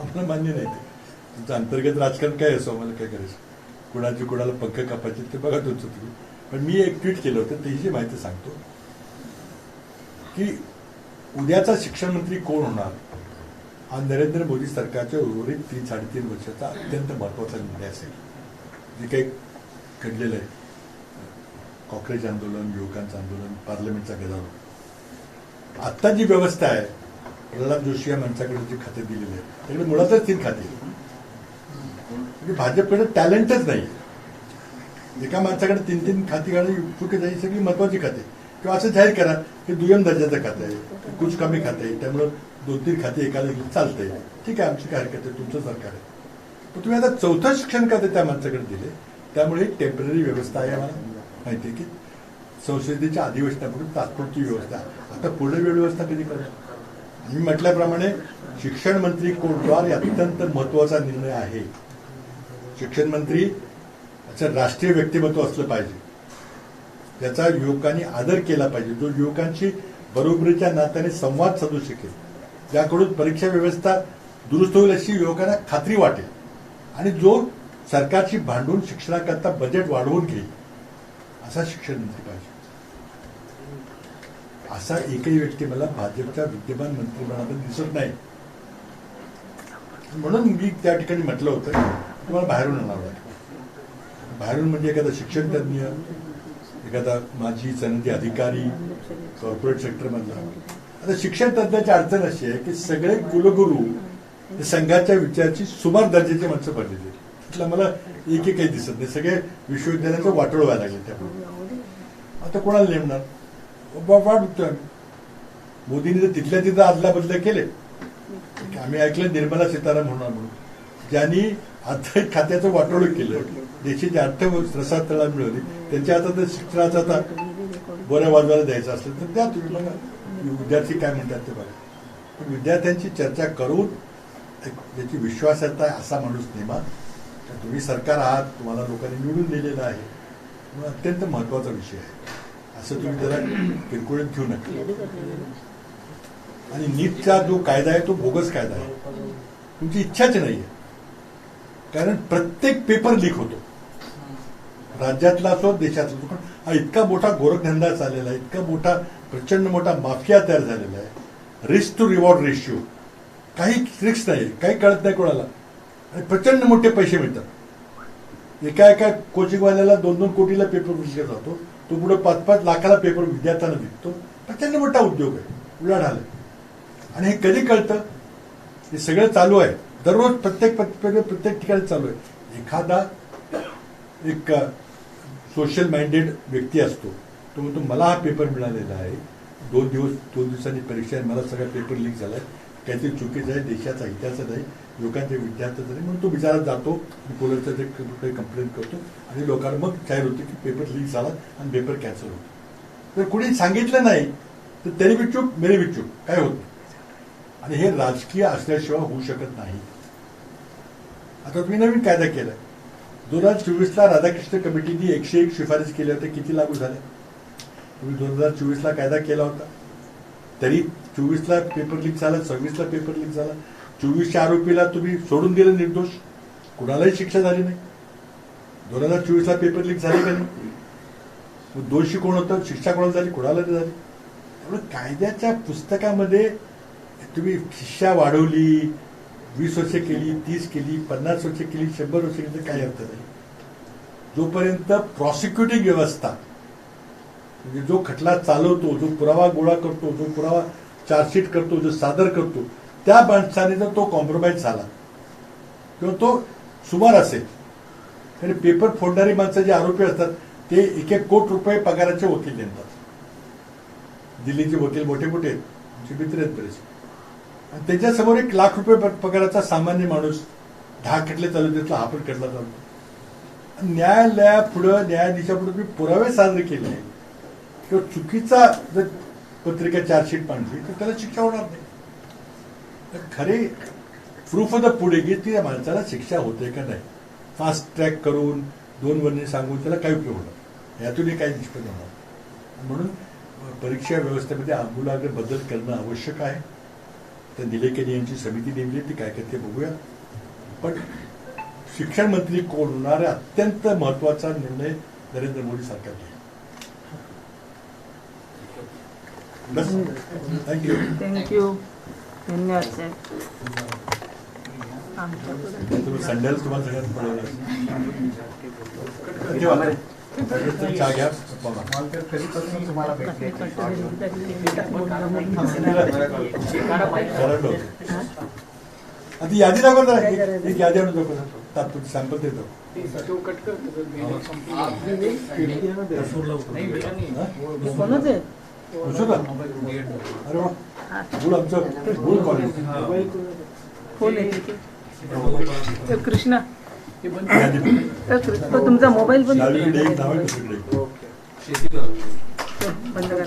आम्हाला मान्य नाही ते. तुमचं अंतर्गत राजकारण काय असो, आम्हाला काय करायचं, कुणाची कुणाला पंख कापायचे ते बघा तुमचं तुम्ही. पण मी एक ट्विट केलं होतं, त्याची माहिती सांगतो की उद्याचा शिक्षण मंत्री कोण होणार हा नरेंद्र मोदी सरकारच्या उर्वरित 3-3.5 वर्षाचा अत्यंत महत्वाचा निर्णय असेल. जे काही घडलेलं आहे, कॉक्रेज आंदोलन, युवकांचं आंदोलन, पार्लमेंटचा गदारोळ, आत्ता जी व्यवस्था आहे, प्रल्हाद जोशी या माणसाकडे जी खाते दिलेली आहे त्याकडे मुळातच 3 खाते. म्हणजे भाजपकडे टॅलेंटच नाही. एका माणसाकडे 3-3 खाती काढणे चुकी जाईल. सगळी महत्वाची खाते किंवा असं जाहीर करा की दुय्यम दर्जाचं खातं आहे, कुछ कमी खातं आहे, त्यामुळं 2-3 खाते एकाला चालतंय. ठीक आहे, आमची काय हरकत आहे, तुमचं सरकार आहे. पण तुम्ही आता 4थं शिक्षण खाते त्या माणसाकडे दिले. त्यामुळे टेम्पररी व्यवस्था आहे. आम्हाला माहिती आहे की संसदेच्या अधिवेशनाकडून तात्पुरती व्यवस्था. आता पुढे वेळ व्यवस्था कधी करणार? मी म्हटल्याप्रमाणे शिक्षण मंत्री कोणत्यावर अत्यंत महत्वाचा निर्णय आहे. शिक्षण मंत्री असं राष्ट्रीय व्यक्तिमत्व असलं पाहिजे, त्याचा युवकांनी आदर केला पाहिजे, जो युवकांशी बरोबरीच्या नात्याने संवाद साधू शकेल, ज्याकडून परीक्षा व्यवस्था दुरुस्त होईल अशी युवकांना खात्री वाटेल, आणि जो सरकारची भांडून शिक्षणाकरता बजेट वाढवून घेईल असा शिक्षण मंत्री पाहिजे. असा एकही व्यक्ती मला भाजपच्या विद्यमान मंत्रिमंडळामध्ये दिसत नाही. म्हणून मी त्या ठिकाणी म्हटलं होतं तुम्हाला बाहेरून आणावं लागेल. बाहेरून म्हणजे एखादा शिक्षण तज्ज्ञ, एखादा माजी सनदी अधिकारी, कॉर्पोरेट सेक्टरमधला. आता शिक्षण तज्ज्ञाची अडचण अशी आहे की सगळे कुलगुरू संघाच्या विचाराची सुमार दर्जाची माणसं पडलेली आहेत. तिथला मला एक काही दिसत नाही. सगळे विश्वविद्यालयाचं वाटोळ व्हायला लागले. त्यामुळे आता कोणाला नेमणार? वाढतोय आम्ही. मोदींनी तर तिथल्या तिथं आदला बदल्या केले. आम्ही ऐकलं निर्मला सीतारामन होणार म्हणून, ज्यांनी अर्थ खात्याचं वाटोळ केलं, देशाची अर्थव्यवस्था मिळवली. त्यांच्या हातात जर शिक्षणाचा आता बोऱ्या वाजवायला द्यायचं असेल तर द्या तुम्ही. बघा विद्यार्थी काय म्हणतात ते बघा. पण विद्यार्थ्यांची चर्चा करून ज्याची विश्वासार्हता आहे असा माणूस नेमा. तुम्ही सरकार आहात, तुम्हाला लोकांनी निवडून दिलेलं आहे, म्हणून अत्यंत महत्वाचा विषय आहे. असं तुम्ही त्याला किरकोळीत घेऊ नका. आणि नीटचा जो कायदा आहे तो बोगस कायदा आहे. तुमची इच्छाच नाहीये. कारण प्रत्येक पेपर लीक होतो, राज्यातला असो देशातला. पण हा इतका मोठा गोरखधंदा चाललेला आहे, इतका मोठा प्रचंड मोठा माफिया तयार झालेला आहे. रिस्क टू रिवॉर्ड रेशिओ, काही रिस्क नाही, काही कळत नाही कोणाला, आणि प्रचंड मोठे पैसे मिळतात. एका कोचिंगवाल्याला 2-2 कोटीला पेपर विकला जातो, तो पुढे 5-5 लाखाला पेपर विद्यार्थ्यांना विकतो. प्रचंड मोठा उद्योग आहे, उलाढाल आहे. आणि हे कधी कळतं? हे सगळं चालू आहे दररोज, प्रत्येक ठिकाणी चालू आहे. एखादा एक सोशल माइंडेड व्यक्ती असतो, तो म्हणतो मला हा पेपर मिळालेला आहे, 2 दिवसांनी परीक्षा आहे, मला सगळा पेपर लीक झालाय, काहीतरी चुकीचं आहे, देशाचा हिताचं नाही, लोकांच्या विद्यार्थ्याचं नाही, म्हणून तो बिचारा जातो, पोलिसाचं ते कंप्लेंट करतो, आणि लोकांना मग जाहीर होते की पेपर लीक झाला आणि पेपर कॅन्सल होतो. तर कुणी सांगितलं नाही तर तरी बी चूक, मेरी बी चूक, काय होत नाही. आणि हे राजकीय असल्याशिवाय होऊ शकत नाही. आता तुम्ही नवीन कायदा केलाय. 2024ला राधाकृष्ण कमिटीने 101 शिफारस केल्या होत्या, किती लागू झाल्या? तुम्ही 2024ला कायदा केला होता, तरी 24ला पेपर लीक झाला, 26ला पेपर लीक झाला. 24च्या आरोपीला तुम्ही सोडून दिलं निर्दोष, कुणालाही शिक्षा झाली नाही. 2024ला पेपर लीक झाले का नाही? दोषी कोण होतं, शिक्षा कोणाला झाली, कुणाला नाही झाली. त्यामुळे कायद्याच्या पुस्तकामध्ये तुम्ही शिक्षा वाढवली, 20 वर्ष केली, 30 केली, 50 वर्ष केली, 100 वर्ष केली, तर काही अर्थ नाही. जोपर्यंत प्रॉसिक्युटिंग व्यवस्था म्हणजे जो खटला चालवतो, जो पुरावा गोळा करतो, जो पुरावा चार्जशीट करतो, जो सादर करतो, त्या माणसाने जर तो कॉम्प्रोमाइज झाला किंवा तो सुमार असेल, आणि पेपर फोडणारी माणसं जे आरोपी असतात ते 1-1 कोटी रुपये पगाराचे वकील नेमतात. दिल्लीचे वकील मोठे मोठे आहेत, आमचे मित्र आहेत बरेच, आणि त्याच्यासमोर 1 लाख रुपये पगाराचा सामान्य माणूस 10 खटले चालू देतला, हा पण खटला चालू. न्यायालयापुढं, न्यायाधीशापुढे तुम्ही पुरावे सादर केले किंवा चुकीचा जर पत्रिका चार्जशीट मांडली तर त्याला शिक्षा होणार नाही. तर खरे प्रूफ ऑफ द पुढिंग की त्या माणसाला शिक्षा होते का नाही, फास्ट ट्रॅक करून 2 वर्णी सांगून त्याला काही उपयोग होणार, यातूनही काही निष्पन्न होणार. म्हणून परीक्षा व्यवस्थेमध्ये आमूलाग्र बदल करणं आवश्यक आहे. तर निलेकनी यांची समिती नेमली, ती काय करते बघूया. पण शिक्षण मंत्री कोण होणार आहे अत्यंत महत्वाचा निर्णय नरेंद्र मोदी सरकार घेईल. बस, थँक्यू. थँक्यू. धन्यवाद साहेब. तुम्ही संडेला तुम्हाला सगळ्यात पडवलं चहा घ्या. तुम्हाला भेटले आता यादी दाखव जरा, एक यादी आणून दाखव, तात्पुरती सॅम्पल देतो. कोणाच आहे? अरे वा, गुड, आमचं गुड कॉलेज. फोन आहे कृष्णा. यादी तुमचा मोबाईल बंद डावीकडे एक, डावीकडे दुसरीकडे एक. शेती बंद करा.